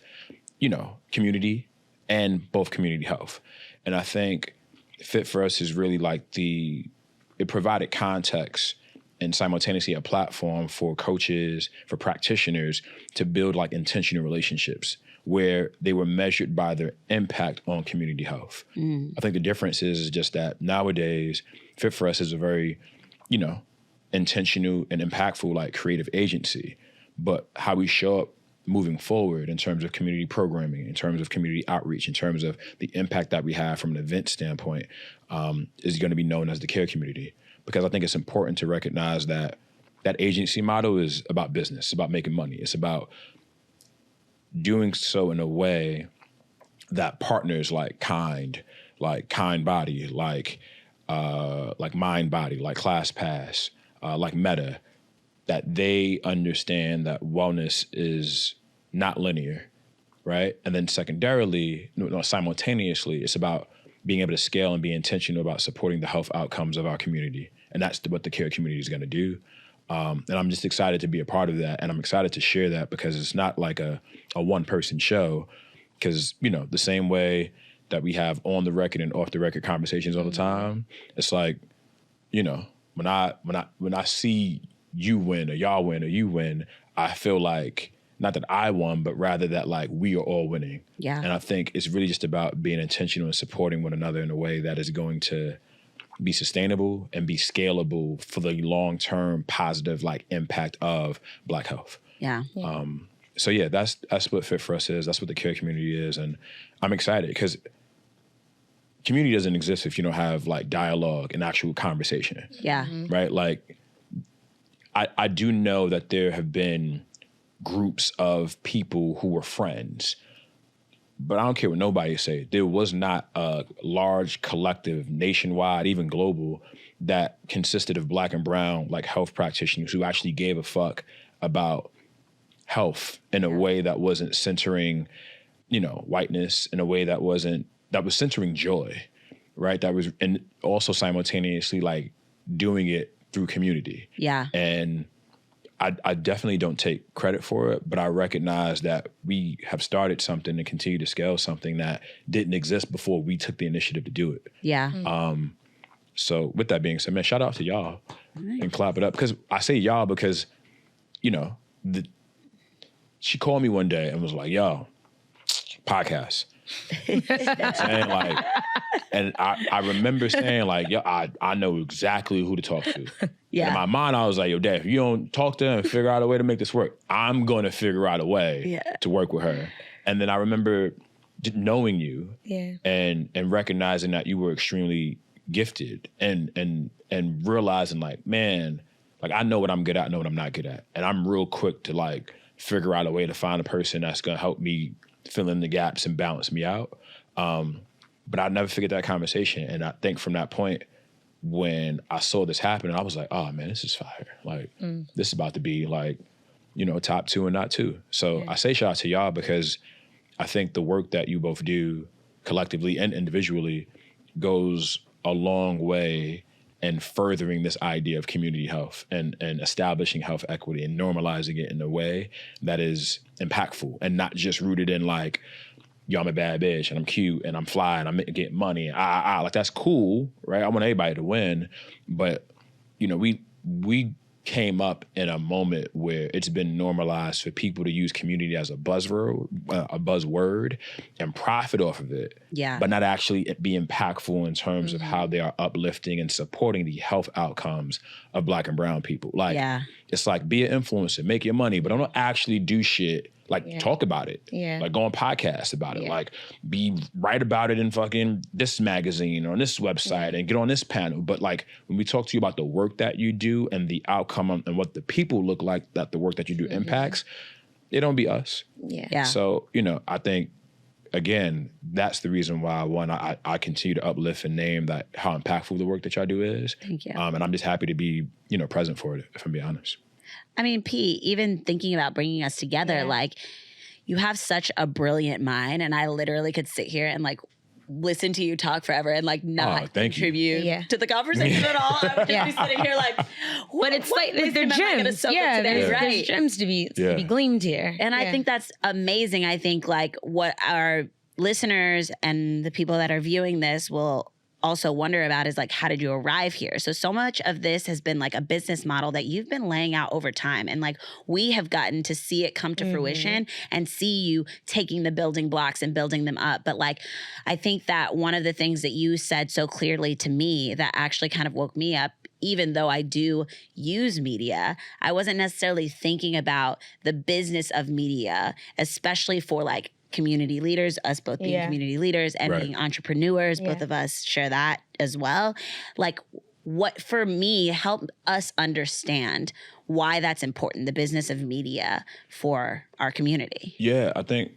you know, community and both community health. And I think Fit For Us is really like it provided context and simultaneously a platform for coaches, for practitioners to build like intentional relationships where they were measured by their impact on community health. I think the difference is just that nowadays, Fit for Us is a very, intentional and impactful, like creative agency. But how we show up moving forward in terms of community programming, in terms of community outreach, in terms of the impact that we have from an event standpoint, is going to be known as the care community. Because I think it's important to recognize that that agency model is about business, it's about making money. It's about doing so in a way that partners like Kind Body, like Mind Body, like ClassPass, like Meta, that they understand that wellness is not linear, right? And then secondarily, simultaneously, it's about being able to scale and be intentional about supporting the health outcomes of our community. And that's what the care community is going to do. And I'm just excited to be a part of that. And I'm excited to share that because it's not like a one-person show. Because, the same way that we have on the record and off the record conversations all the time, it's like, when I see you win or y'all win or you win, I feel like not that I won, but rather that like we are all winning.
Yeah.
And I think it's really just about being intentional and supporting one another in a way that is going to be sustainable and be scalable for the long-term positive like impact of Black health.
Yeah.
So yeah, that's what Fit for Us is. That's what the care community is. And I'm excited because community doesn't exist if you don't have like dialogue and actual conversation.
Yeah.
Right? Like I do know that there have been groups of people who were friends, but I don't care what nobody say. There was not a large collective nationwide, even global, that consisted of Black and brown like health practitioners who actually gave a fuck about health in a way that wasn't centering, whiteness, in a way that was centering joy, right? That was, and also simultaneously like doing it through community.
Yeah.
And I definitely don't take credit for it, but I recognize that we have started something and continue to scale something that didn't exist before we took the initiative to do it.
Yeah.
So with that being said, man, shout out to y'all and clap it up. Because I say y'all because, she called me one day and was like, yo, podcast. Saying like, and I remember saying like, yo, I know exactly who to talk to. Yeah. And in my mind, I was like, yo, Dad, if you don't talk to her and figure out a way to make this work, I'm going to figure out a way to work with her. And then I remember knowing you and recognizing that you were extremely gifted and realizing like, man, like I know what I'm good at, I know what I'm not good at. And I'm real quick to like figure out a way to find a person that's going to help me fill in the gaps and balance me out. But I never forget that conversation. And I think from that point, when I saw this happen, I was like, oh man, this is fire. Like this is about to be like, top 2 and not 2. So I say shout out to y'all because I think the work that you both do collectively and individually goes a long way in furthering this idea of community health and establishing health equity and normalizing it in a way that is impactful and not just rooted in like, yo, I'm a bad bitch and I'm cute and I'm fly and I'm getting money and like that's cool, right? I want everybody to win, but we came up in a moment where it's been normalized for people to use community as a buzzword and profit off of it, but not actually be impactful in terms of how they are uplifting and supporting the health outcomes of Black and brown people. Like, it's like be an influencer, make your money, but don't actually do shit. Like talk about it, like go on podcasts about it, like write about it in fucking this magazine or on this website and get on this panel. But like when we talk to you about the work that you do and the outcome and what the people look like that the work that you do impacts, it don't be us. So, I think, again, that's the reason why I continue to uplift and name that how impactful the work that y'all do is.
Thank you.
And I'm just happy to be, present for it, if I'm being honest.
I mean, Pete, even thinking about bringing us together, like you have such a brilliant mind, and I literally could sit here and like listen to you talk forever and like not contribute to the conversation at all. I would just be sitting here like,
but it's like they're gems. There's gems to be gleamed here.
And I think that's amazing. I think like what our listeners and the people that are viewing this will also wonder about is like, how did you arrive here? So much of this has been like a business model that you've been laying out over time. And like, we have gotten to see it come to fruition and see you taking the building blocks and building them up. But like, I think that one of the things that you said so clearly to me that actually kind of woke me up, even though I do use media, I wasn't necessarily thinking about the business of media, especially for like community leaders, us both being community leaders and being entrepreneurs, both of us share that as well. Like, what for me helped us understand why that's important, the business of media for our community.
Yeah, I think.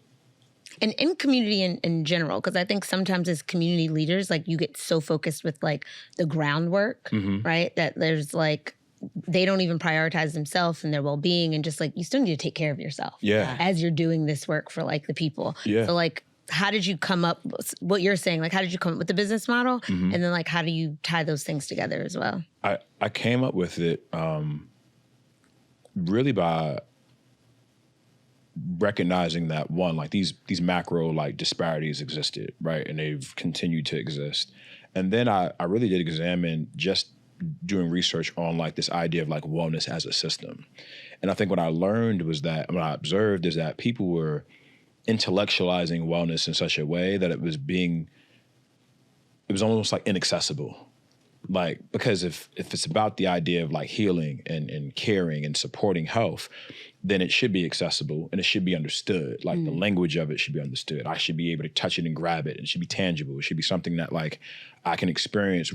And in community in general, because I think sometimes as community leaders, like you get so focused with like the groundwork, right? That there's like, they don't even prioritize themselves and their well-being, and just like, you still need to take care of yourself as you're doing this work for like the people. Yeah. So like, how did you come up, what you're saying, like how did you come up with the business model? And then like, how do you tie those things together as well?
I came up with it really by recognizing that one, like these macro like disparities existed, right? And they've continued to exist. And then I really did examine just doing research on like this idea of like wellness as a system. And I think what I learned was that, what I observed is that people were intellectualizing wellness in such a way that it was almost like inaccessible. Like, because if it's about the idea of like healing and caring and supporting health, then it should be accessible and it should be understood. Like the language of it should be understood. I should be able to touch it and grab it. It should be tangible. It should be something that like I can experience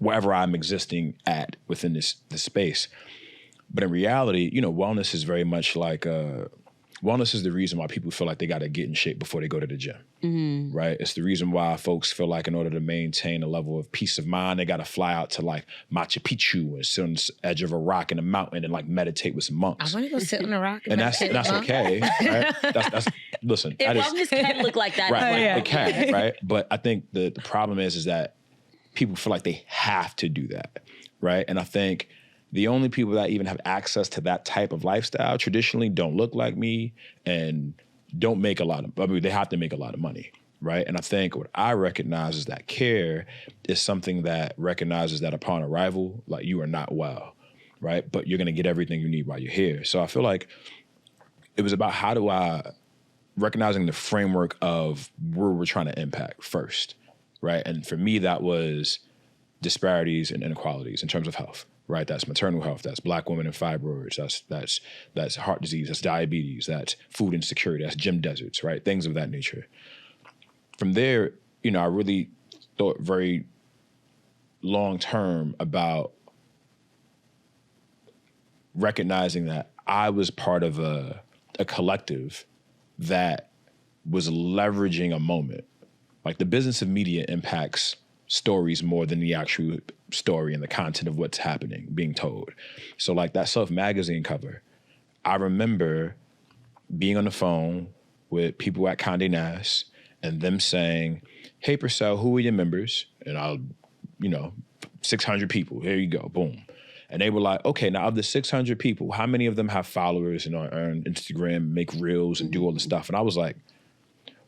wherever I'm existing at within this space. But in reality, you know, wellness is very much like wellness is the reason why people feel like they got to get in shape before they go to the gym, right? It's the reason why folks feel like in order to maintain a level of peace of mind, they got to fly out to like Machu Picchu and sit on the edge of a rock in a mountain and like meditate with some monks.
I want to go sit on a rock
and that's okay, right? That's listen.
Wellness can look like that,
right? It can, right? But I think the problem is that people feel like they have to do that, right? And I think the only people that even have access to that type of lifestyle traditionally don't look like me and don't make a lot of, they have to make a lot of money, right? And I think what I recognize is that care is something that recognizes that upon arrival, like you are not well, right? But you're gonna get everything you need while you're here. So I feel like it was about how do I, recognizing the framework of where we're trying to impact first, right? And for me, that was disparities and inequalities in terms of health. Right, that's maternal health, that's Black women and fibroids, that's heart disease, that's diabetes, that's food insecurity, that's gym deserts, right? Things of that nature. From there, you know, I really thought very long term about recognizing that I was part of a collective that was leveraging a moment. Like the business of media impacts stories more than the actual story and the content of what's happening, being told. So like that Self magazine cover, I remember being on the phone with people at Condé Nast and them saying, hey, Percell, who are your members? And I'll, 600 people, here you go, boom. And they were like, okay, now of the 600 people, how many of them have followers and are on Instagram, make reels and do all the stuff? And I was like,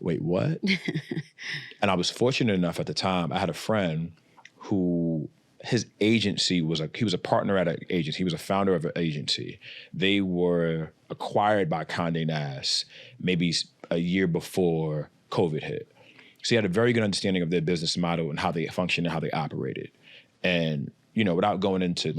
wait, what? And I was fortunate enough at the time, I had a friend who his agency he was a partner at an agency. He was a founder of an agency. They were acquired by Condé Nast maybe a year before COVID hit. So he had a very good understanding of their business model and how they function and how they operated. And, without going into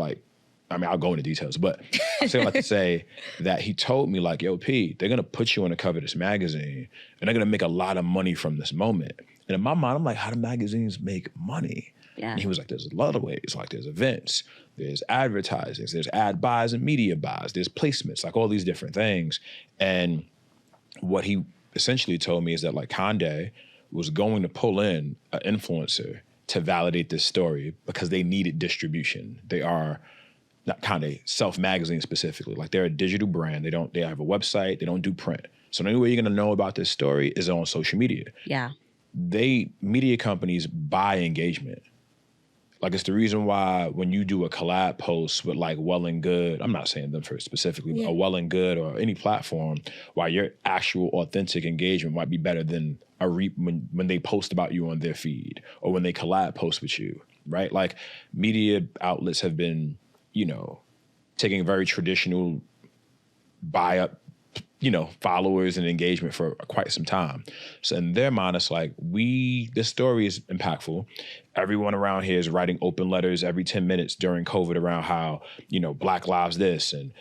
I'll go into details, but I say like to say that he told me like, yo, P, they're going to put you on the cover of this magazine and they're going to make a lot of money from this moment. And in my mind, I'm like, how do magazines make money? Yeah. And he was like, there's a lot of ways. Like there's events, there's advertising, there's ad buys and media buys, there's placements, like all these different things. And what he essentially told me is that like Condé was going to pull in an influencer to validate this story because they needed distribution. They are not Condé, Self magazine specifically. Like they're a digital brand. They have a website. They don't do print. So the only way you're going to know about this story is on social media.
Yeah.
Media companies buy engagement. Like, it's the reason why when you do a collab post with like Well and Good, I'm not saying them for specifically, but a Well and Good or any platform, why your actual authentic engagement might be better than when they post about you on their feed or when they collab post with you, right? Like, media outlets have been, taking very traditional buy up, followers and engagement for quite some time. So in their mind, it's like, this story is impactful. Everyone around here is writing open letters every 10 minutes during COVID around how, Black lives this, and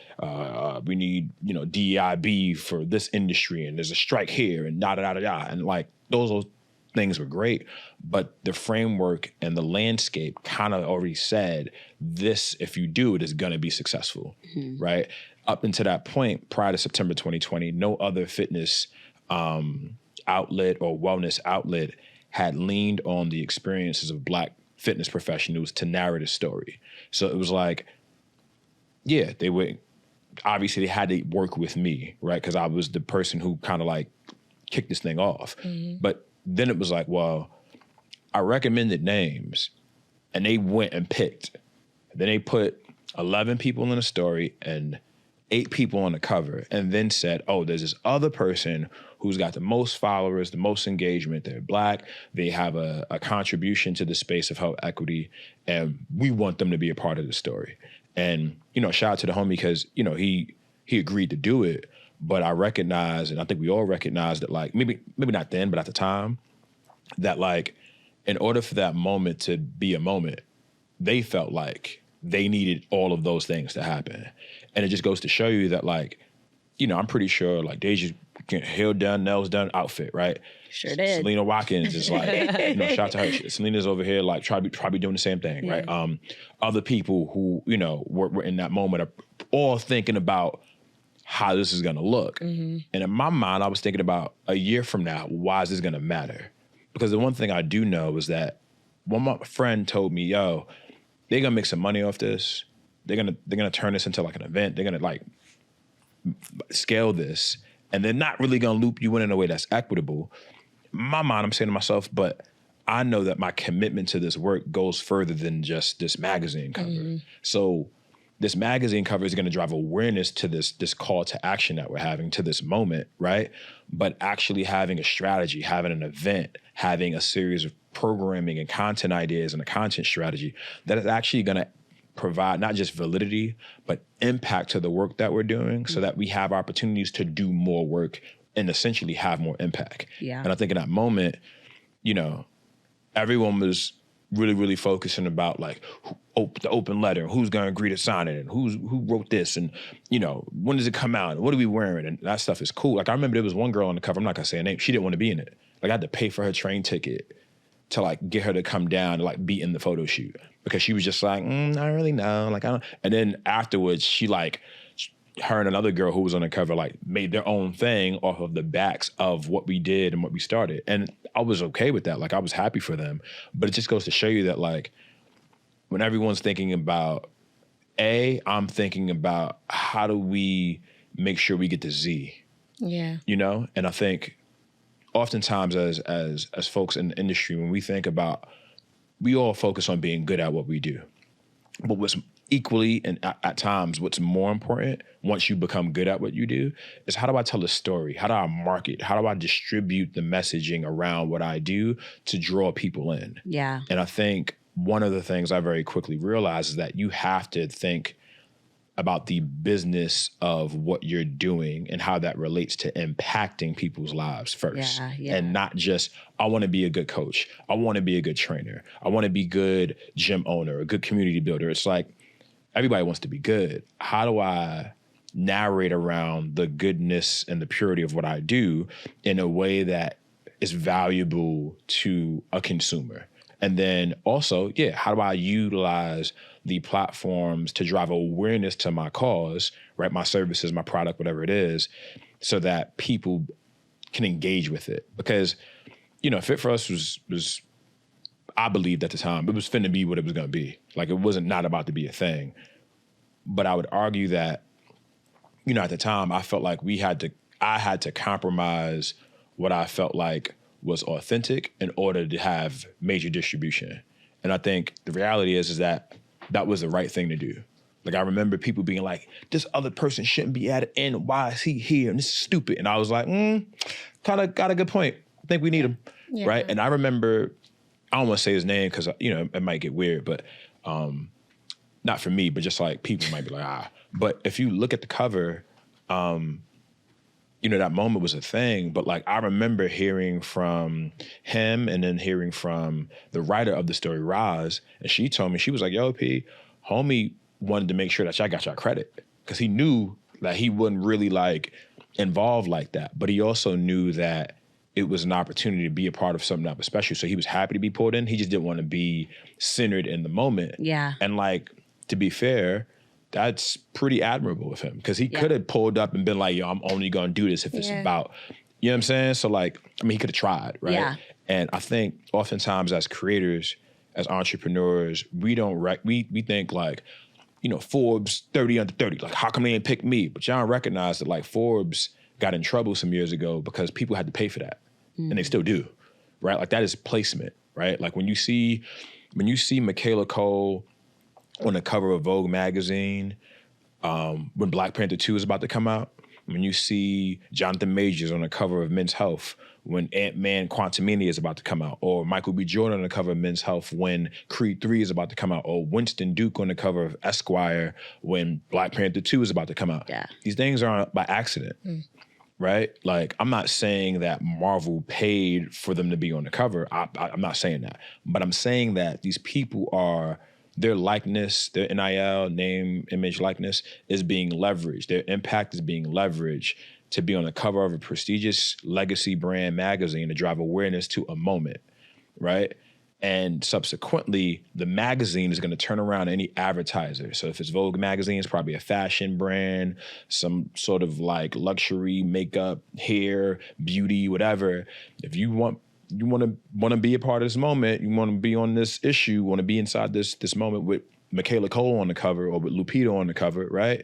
we need, DEIB for this industry, and there's a strike here, and da-da-da-da-da. And like, those things were great, but the framework and the landscape kind of already said this, if you do it, is going to be successful, right? Up until that point, prior to September 2020, no other fitness outlet or wellness outlet had leaned on the experiences of Black fitness professionals to narrate a story. So it was like, they obviously they had to work with me, right? Because I was the person who kind of like kicked this thing off. But then it was like, well, I recommended names and they went and picked. Then they put 11 people in a story and 8 people on the cover, and then said, oh, there's this other person who's got the most followers, the most engagement. They're Black. They have a contribution to the space of health equity, and we want them to be a part of the story. And, shout out to the homie because, he agreed to do it. But I recognize, and I think we all recognize that, like, maybe not then, but at the time, that, like, in order for that moment to be a moment, they felt like they needed all of those things to happen. And it just goes to show you that, like, I'm pretty sure, like, Deja hair done, nails done, outfit, right?
Sure did.
Selena Watkins is like, shout out to her. Selena's over here, like, probably doing the same thing, right? Other people who, were in that moment are all thinking about how this is going to look. And in my mind, I was thinking about a year from now, why is this going to matter? Because the one thing I do know is that when my friend told me, yo, they're going to make some money off this. They're gonna turn this into like an event. They're gonna like scale this, and they're not really gonna loop you in a way that's equitable. In my mind, I'm saying to myself, but I know that my commitment to this work goes further than just this magazine cover. So this magazine cover is gonna drive awareness to this call to action that we're having, to this moment, right? But actually having a strategy, having an event, having a series of programming and content ideas and a content strategy that is actually gonna provide not just validity, but impact to the work that we're doing so that we have opportunities to do more work and essentially have more impact. And I think in that moment, everyone was really, really focusing about like the open letter, who's going to agree to sign it, and who wrote this, and when does it come out, and what are we wearing, and that stuff is cool. Like, I remember there was one girl on the cover, I'm not gonna say her name, she didn't want to be in it. Like, I had to pay for her train ticket to like get her to come down and like be in the photo shoot because she was just like, I don't really know. Like, I don't. And then afterwards, she like, her and another girl who was on the cover like made their own thing off of the backs of what we did and what we started. And I was okay with that. Like, I was happy for them. But it just goes to show you that, like, when everyone's thinking about I'm thinking about how do we make sure we get to Z? And I think oftentimes as folks in the industry, when we think about, we all focus on being good at what we do. But what's equally, and at times, what's more important once you become good at what you do is, how do I tell a story? How do I market? How do I distribute the messaging around what I do to draw people in? And I think one of the things I very quickly realized is that you have to think about the business of what you're doing and how that relates to impacting people's lives first. And not just, I want to be a good coach. I want to be a good trainer. I want to be good gym owner, a good community builder. It's like, everybody wants to be good. How do I narrate around the goodness and the purity of what I do in a way that is valuable to a consumer? And then also, how do I utilize the platforms to drive awareness to my cause, right? My services, my product, whatever it is, so that people can engage with it. Because, Fit for Us was I believed at the time, it was finna be what it was gonna be. Like, it wasn't not about to be a thing. But I would argue that, at the time, I felt like I had to compromise what I felt like was authentic in order to have major distribution. And I think the reality is that was the right thing to do. Like, I remember people being like, this other person shouldn't be at it, and why is he here? And this is stupid. And I was like, kind of got a good point. I think we need him, right? And I remember, I don't want to say his name because, it might get weird, but not for me, but just like people might be like, But if you look at the cover, that moment was a thing. But like, I remember hearing from him and then hearing from the writer of the story, Roz, and she told me, she was like, yo, P, homie wanted to make sure that y'all got y'all credit because he knew that he wasn't really like involved like that. But he also knew that it was an opportunity to be a part of something that was special. So he was happy to be pulled in. He just didn't want to be centered in the moment.
Yeah.
And like, to be fair, that's pretty admirable of him because he could have pulled up and been like, yo, I'm only going to do this if it's about, you know what I'm saying? So like, I mean, he could have tried, right? Yeah. And I think oftentimes as creators, as entrepreneurs, we don't, we think like, Forbes 30 under 30, like how come they didn't pick me? But y'all recognize that like Forbes got in trouble some years ago because people had to pay for that. And they still do, right? Like that is placement, right? Like when you see Michaela Cole on the cover of Vogue magazine, when Black Panther 2 is about to come out, when you see Jonathan Majors on the cover of Men's Health, when Ant-Man Quantumania is about to come out, or Michael B. Jordan on the cover of Men's Health when Creed 3 is about to come out, or Winston Duke on the cover of Esquire when Black Panther 2 is about to come out.
Yeah.
These things aren't by accident, right? Like, I'm not saying that Marvel paid for them to be on the cover. I'm not saying that. But I'm saying that these people are, their likeness, their NIL, name, image, likeness, is being leveraged. Their impact is being leveraged to be on the cover of a prestigious legacy brand magazine to drive awareness to a moment, right? And subsequently, the magazine is going to turn around any advertiser. So if it's Vogue magazine, it's probably a fashion brand, some sort of like luxury makeup, hair, beauty, whatever. If you want to be a part of this moment, you want to be on this issue, want to be inside this moment with Michaela Cole on the cover or with Lupita on the cover, right?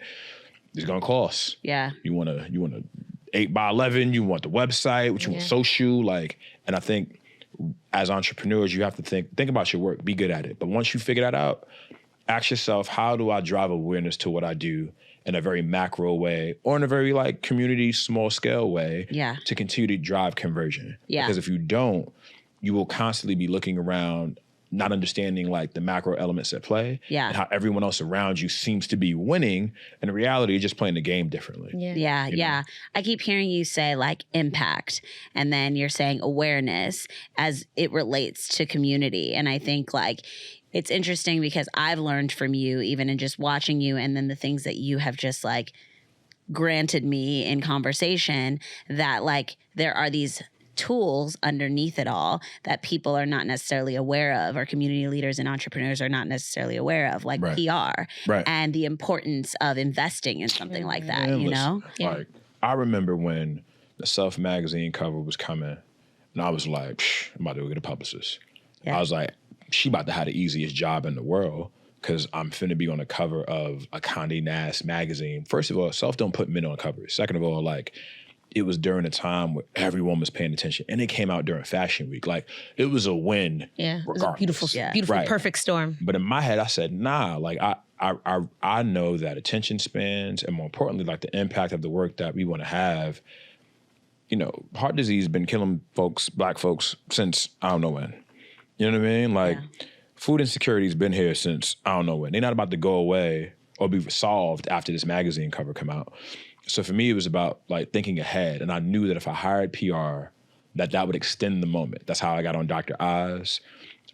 It's gonna cost.
Yeah.
You want to 8x11, you want the website, what you want social, like, and I think as entrepreneurs, you have to think about your work, be good at it. But once you figure that out, ask yourself, how do I drive awareness to what I do in a very macro way or in a very like community, small scale way to continue to drive conversion?
Yeah.
Because if you don't, you will constantly be looking around, not understanding like the macro elements at play and how everyone else around you seems to be winning. And in reality, you're just playing the game differently.
Yeah. I keep hearing you say like impact, and then you're saying awareness as it relates to community. And I think like, it's interesting because I've learned from you, even in just watching you, and then the things that you have just like granted me in conversation, that like there are these tools underneath it all that people are not necessarily aware of, or community leaders and entrepreneurs are not necessarily aware of, like PR and the importance of investing in something like that,
Like, I remember when the Self magazine cover was coming, and I was like, I'm about to go get a publicist. I was like, she about to have the easiest job in the world because I'm finna be on the cover of a Condé Nast magazine. First of all, Self don't put men on covers. Second of all, like, it was during a time where everyone was paying attention, and it came out during Fashion Week. Like, it was a win.
Yeah, it was a beautiful, perfect storm.
But in my head, I said, nah. Like, I know that attention spans, and more importantly, like the impact of the work that we want to have. Heart disease been killing Black folks since I don't know when. You know what I mean? Like, food insecurity has been here since I don't know when. They're not about to go away or be resolved after this magazine cover come out. So for me, it was about like thinking ahead. And I knew that if I hired PR, that would extend the moment. That's how I got on Dr. Oz.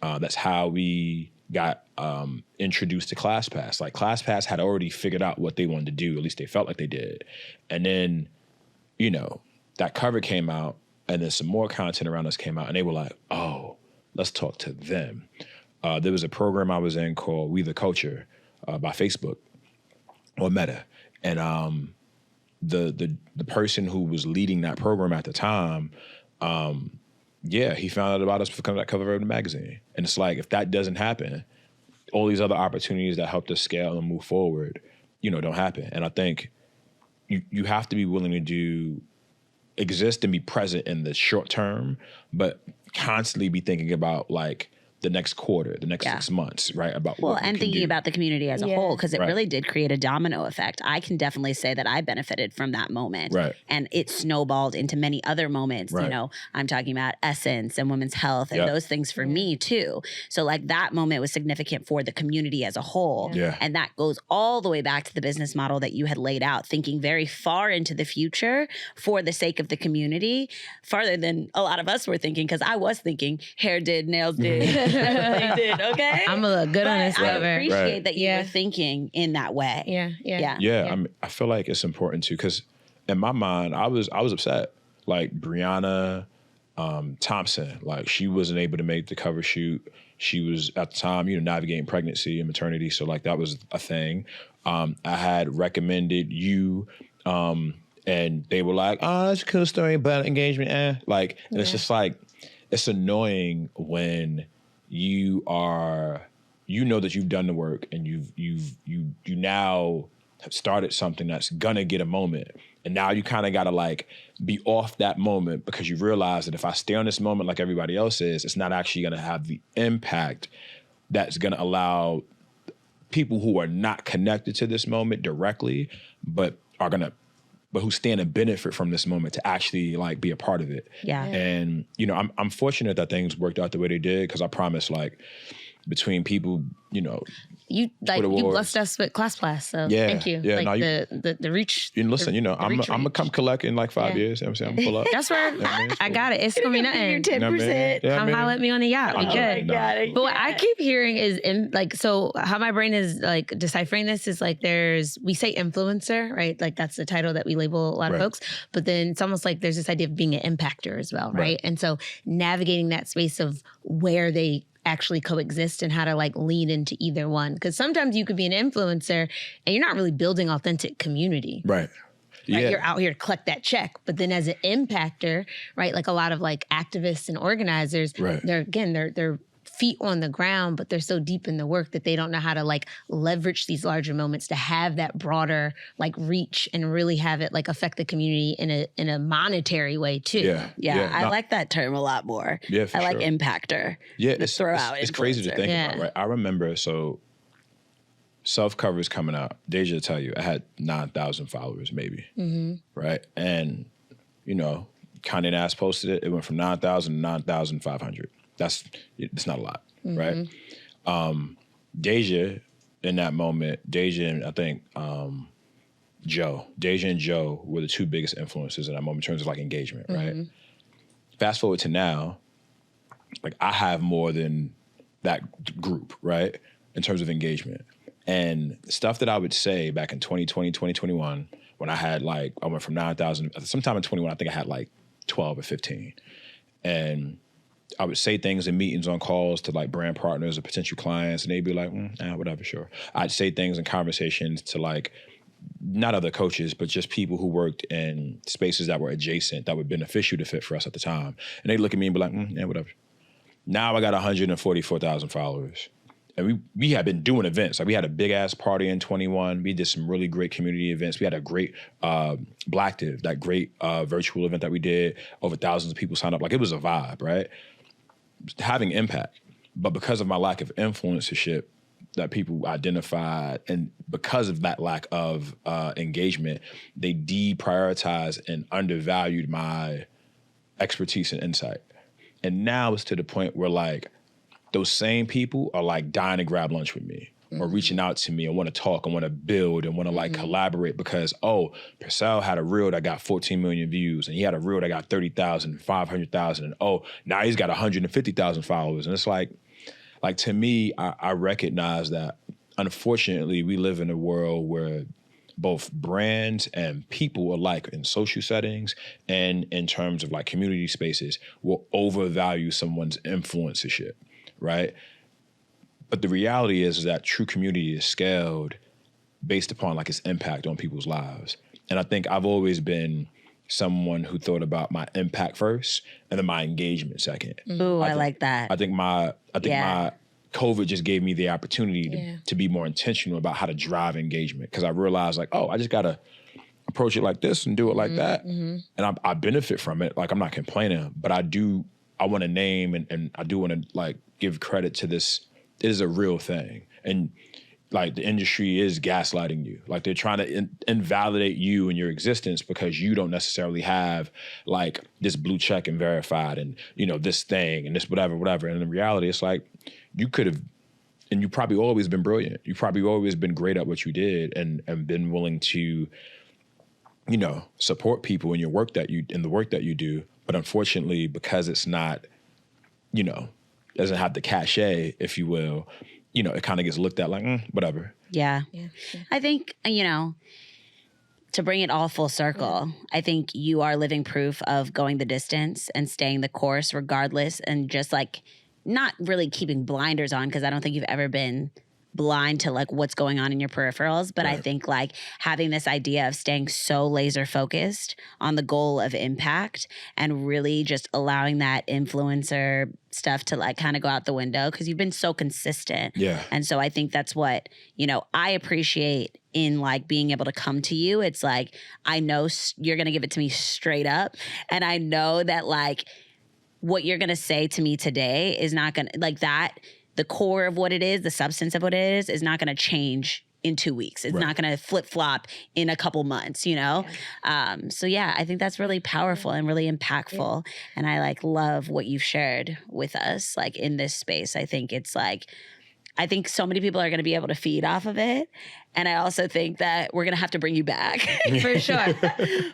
That's how we got introduced to ClassPass. Like, ClassPass had already figured out what they wanted to do. At least they felt like they did. And then, that cover came out, and then some more content around us came out, and they were like, oh, let's talk to them. There was a program I was in called We the Culture by Facebook or Meta. And the person who was leading that program at the time, he found out about us becoming that cover of the magazine. And it's like, if that doesn't happen, all these other opportunities that helped us scale and move forward, don't happen. And I think you have to be willing to exist and be present in the short term, but constantly be thinking about like the next quarter, the next 6 months, right? About
well, and thinking about the community as a whole, because it really did create a domino effect. I can definitely say that I benefited from that moment, and it snowballed into many other moments. You know, I'm talking about Essence and women's health and those things for me too. So like that moment was significant for the community as a whole, and that goes all the way back to the business model that you had laid out, thinking very far into the future for the sake of the community, farther than a lot of us were thinking. Because I was thinking, hair did, nails did. Everything did, okay?
I'm a little good on this
I appreciate that you were thinking in that way.
I mean, I feel like it's important too, because in my mind, I was upset. Like Brianna Thompson, like she wasn't able to make the cover shoot. She was at the time, navigating pregnancy and maternity, so like that was a thing. I had recommended you, and they were like, "Oh, that's a cool story, but engagement, and it's just like it's annoying when you know that you've done the work and you now have started something that's gonna get a moment, and now you kind of gotta like be off that moment because you realize that if I stay on this moment like everybody else is, it's not actually gonna have the impact that's gonna allow people who are not connected to this moment directly, but who stand to benefit from this moment to actually like be a part of it. And I'm fortunate that things worked out the way they did, because I promise, like, between people,
you blessed us with class, so thank you.
Yeah,
like the reach.
And listen, I'm gonna come collect in like 5 years. You know what I'm saying? I'm pull up.
That's where I got it. It's gonna be nothing.
10%.
Come holler at me on the yacht. We good. But what I keep hearing is so how my brain is like deciphering this is like we say influencer, right? Like that's the title that we label a lot of folks. But then it's almost like there's this idea of being an impactor as well, right? And so navigating that space of where they actually coexist and how to like lean into either one. Because sometimes you could be an influencer and you're not really building authentic community.
Right. Yeah.
You're out here to collect that check. But then as an impactor, right, like a lot of like activists and organizers, they're feet on the ground, but they're so deep in the work that they don't know how to like leverage these larger moments to have that broader like reach and really have it like affect the community in a monetary way too.
I like that term a lot more. I like impactor.
It's crazy to think about, right? I remember, so self-cover is coming out. Deja will tell you, I had 9,000 followers maybe, right? And Kanye Nash posted it. It went from 9,000 to 9,500. It's not a lot, right? Deja, in that moment, Deja and I think Deja and Joe were the two biggest influences in that moment in terms of like engagement, right? Fast forward to now, like I have more than that group, right? In terms of engagement. And stuff that I would say back in 2020, 2021, when I went from 9,000, sometime in 21, I think I had like 12 or 15. And I would say things in meetings, on calls to like brand partners or potential clients, and they'd be like, whatever, sure. I'd say things in conversations to like, not other coaches, but just people who worked in spaces that were adjacent, that were beneficial to fit for us at the time. And they'd look at me and be like, whatever. Now I got 144,000 followers. And we had been doing events. Like we had a big ass party in 21. We did some really great community events. We had a great Blacktive, that great virtual event that we did. Over thousands of people signed up. Like it was a vibe, right? Having impact. But because of my lack of influencership that people identified, and because of that lack of engagement, they deprioritized and undervalued my expertise and insight. And now it's to the point where like those same people are like dying to grab lunch with me or reaching out to me and want to talk and want to build and want to like collaborate because, Percell had a reel that got 14 million views and he had a reel that got 30,000, 500,000. And now he's got 150,000 followers. And it's like to me, I recognize that unfortunately we live in a world where both brands and people alike in social settings and in terms of like community spaces will overvalue someone's influencership, right? But the reality is that true community is scaled based upon like its impact on people's lives. And I think I've always been someone who thought about my impact first and then my engagement second.
Ooh, I like that.
I think my COVID just gave me the opportunity to be more intentional about how to drive engagement, because I realized like, I just gotta approach it like this and do it like that. And I benefit from it. Like I'm not complaining, but I do I want to name and I do want to like give credit to this. It is a real thing. And like the industry is gaslighting you. Like they're trying to invalidate you and your existence because you don't necessarily have like this blue check and verified and, you know, this thing and this whatever. And in reality, it's like you could have, and you probably always been brilliant. You probably always been great at what you did and been willing to, you know, support people in the work that you do. But unfortunately, because it's not, you know, doesn't have the cachet, if you will, you know, it kind of gets looked at like, whatever.
Yeah. I think, you know, to bring it all full circle, I think you are living proof of going the distance and staying the course regardless, and just like not really keeping blinders on, because I don't think you've ever been blind to like what's going on in your peripherals. But I think like having this idea of staying so laser focused on the goal of impact and really just allowing that influencer stuff to like kind of go out the window, because you've been so consistent.
Yeah.
And so I think that's what, you know, I appreciate in like being able to come to you. It's like, I know you're going to give it to me straight up. And I know that like what you're going to say to me today is not going to like that. The core of what it is, the substance of what it is not going to change in 2 weeks. It's not going to flip-flop in a couple months, you know? So yeah, I think that's really powerful and really impactful. And I like love what you've shared with us, like in this space. I think it's like, I think so many people are going to be able to feed off of it. And I also think that we're going to have to bring you back.
For sure.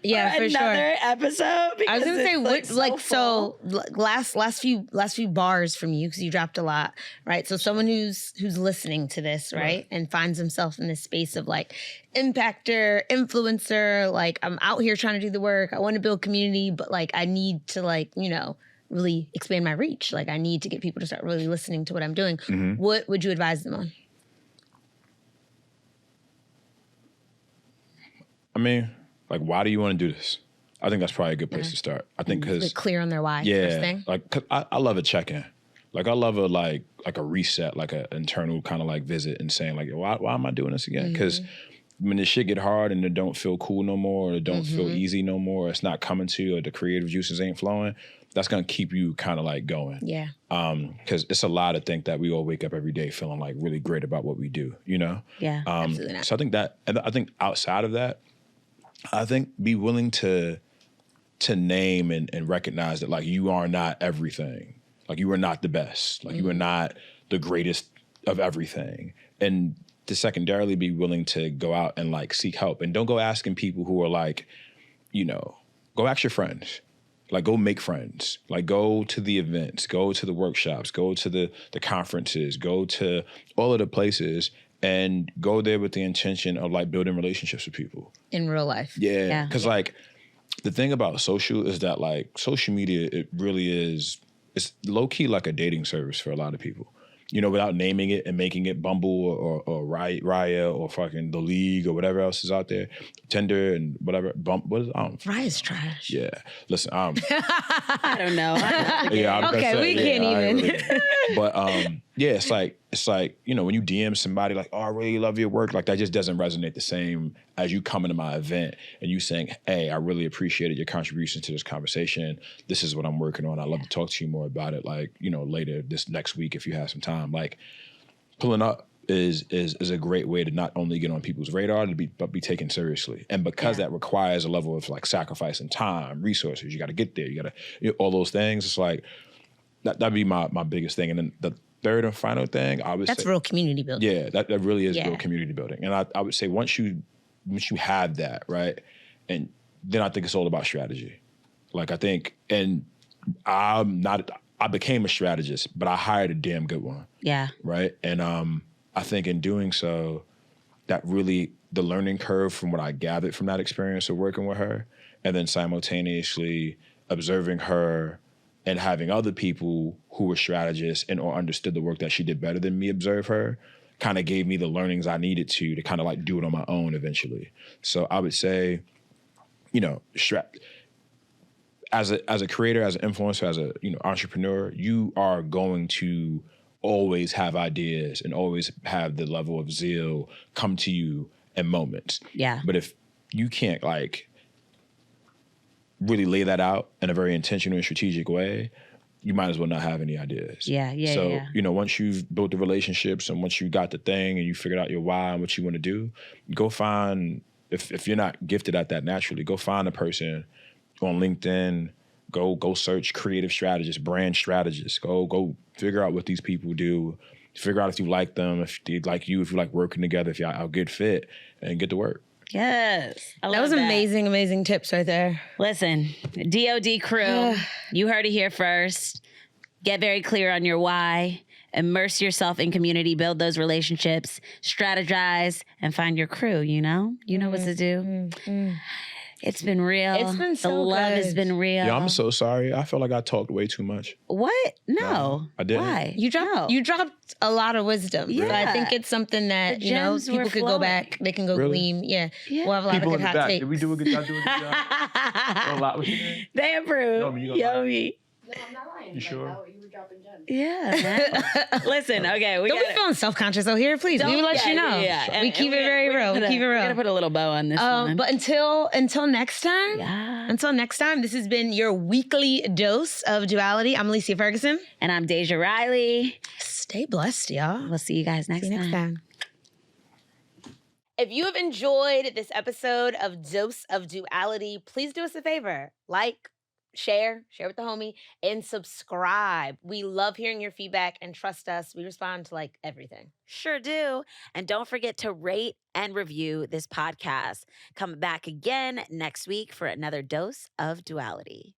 Yeah, for sure.
Another episode.
I was going to say,
like,
so last few bars from you, because you dropped a lot, right? So someone who's listening to this, right? And finds himself in this space of like impactor, influencer, like I'm out here trying to do the work. I want to build community, but like I need to like, you know, really expand my reach. Like I need to get people to start really listening to what I'm doing. What would you advise them on?
I mean, like, why do you want to do this? I think that's probably a good place to start. I think because
clear on their why. First thing.
Like 'cause I love a check-in. Like I love a like a reset, like an internal kind of like visit and saying like, why am I doing this again? Because when the shit get hard and it don't feel cool no more, or it don't feel easy no more, or it's not coming to you, or the creative juices ain't flowing, that's gonna keep you kind of like going.
Yeah.
Because it's a lie to think that we all wake up every day feeling like really great about what we do, you know?
Yeah.
Absolutely not.
So I think that, and I think outside of that, I think be willing to name and recognize that like you are not everything. Like you are not the best. Like you are not the greatest of everything. And to secondarily be willing to go out and like seek help. And don't go asking people who are like, you know, go ask your friends. Like go make friends. Like go to the events, go to the workshops, go to the conferences, go to all of the places and go there with the intention of like building relationships with people.
In real life.
Yeah. Because like the thing about social is that like social media, it really is, it's low key like a dating service for a lot of people. You know, without naming it and making it Bumble or Raya or fucking The League or whatever else is out there, Tinder and whatever. What is it?
Raya's trash.
Yeah. Listen,
I don't know.
yeah.
Okay, we can't even.
Really, but yeah, it's like, you know, when you DM somebody like, oh, I really love your work, like that just doesn't resonate the same as you coming to my event and you saying, hey, I really appreciated your contributions to this conversation. This is what I'm working on. I'd love to talk to you more about it, like, you know, later this next week if you have some time. Like pulling up is a great way to not only get on people's radar, but be taken seriously. And because that requires a level of like sacrifice and time, resources, you got to get there. You got to, all those things. It's like, that'd be my biggest thing. And then the third and final thing, I would say.
That's real community building.
Yeah, that really is real community building. And I would say once you have that, right, and then I think it's all about strategy. Like I think, and I became a strategist, but I hired a damn good one. Yeah. Right? And I think in doing so, that really, the learning curve from what I gathered from that experience of working with her, and then simultaneously observing her and having other people who were strategists and or understood the work that she did better than me observe her, kind of gave me the learnings I needed to kind of like do it on my own eventually. So I would say, you know, as a creator, as an influencer, as a, you know, entrepreneur, you are going to always have ideas and always have the level of zeal come to you in moments. Yeah. But if you can't like really lay that out in a very intentional and strategic way, you might as well not have any ideas.
So,
once you've built the relationships and once you got the thing and you figured out your why and what you want to do, go find, if you're not gifted at that naturally, go find a person on LinkedIn, go search creative strategists, brand strategists, go figure out what these people do, figure out if you like them, if they like you, if you like working together, if y'all are a good fit, and get to work.
Yes.
That was amazing, amazing tips right there.
Listen, DOD crew, you heard it here first. Get very clear on your why. Immerse yourself in community, build those relationships, strategize, and find your crew, You know what to do. It's been real.
It's been so
The love
good.
has been real.
Yeah, I'm so sorry. I feel like I talked way too much.
What? No.
I didn't.
Why?
You dropped a lot of wisdom.
Yeah.
So I think it's something that, people could go back, they can go glean. Yeah. We'll have a lot
People
of good
in the
hot
back.
takes.
Did we do a good job? A lot. What you doing?
They approve.
Yomi.
No, I'm not lying.
You sure?
You were dropping gems.
Yeah, man. Listen, okay.
Don't be feeling self-conscious out here, please. We will let you know.
Yeah.
We keep it very real. We keep it
We're
real.
gonna put a little bow on this one.
But until next time, this has been your weekly dose of duality. I'm Alicia Ferguson.
And I'm Deja Riley.
Stay blessed, y'all.
We'll see you guys next time.
If you have enjoyed this episode of Dose of Duality, please do us a favor. Like, share with the homie, and subscribe. We love hearing your feedback, and trust us, we respond to everything.
Sure do. And don't forget to rate and review this podcast. Come back again next week for another Dose of Duality.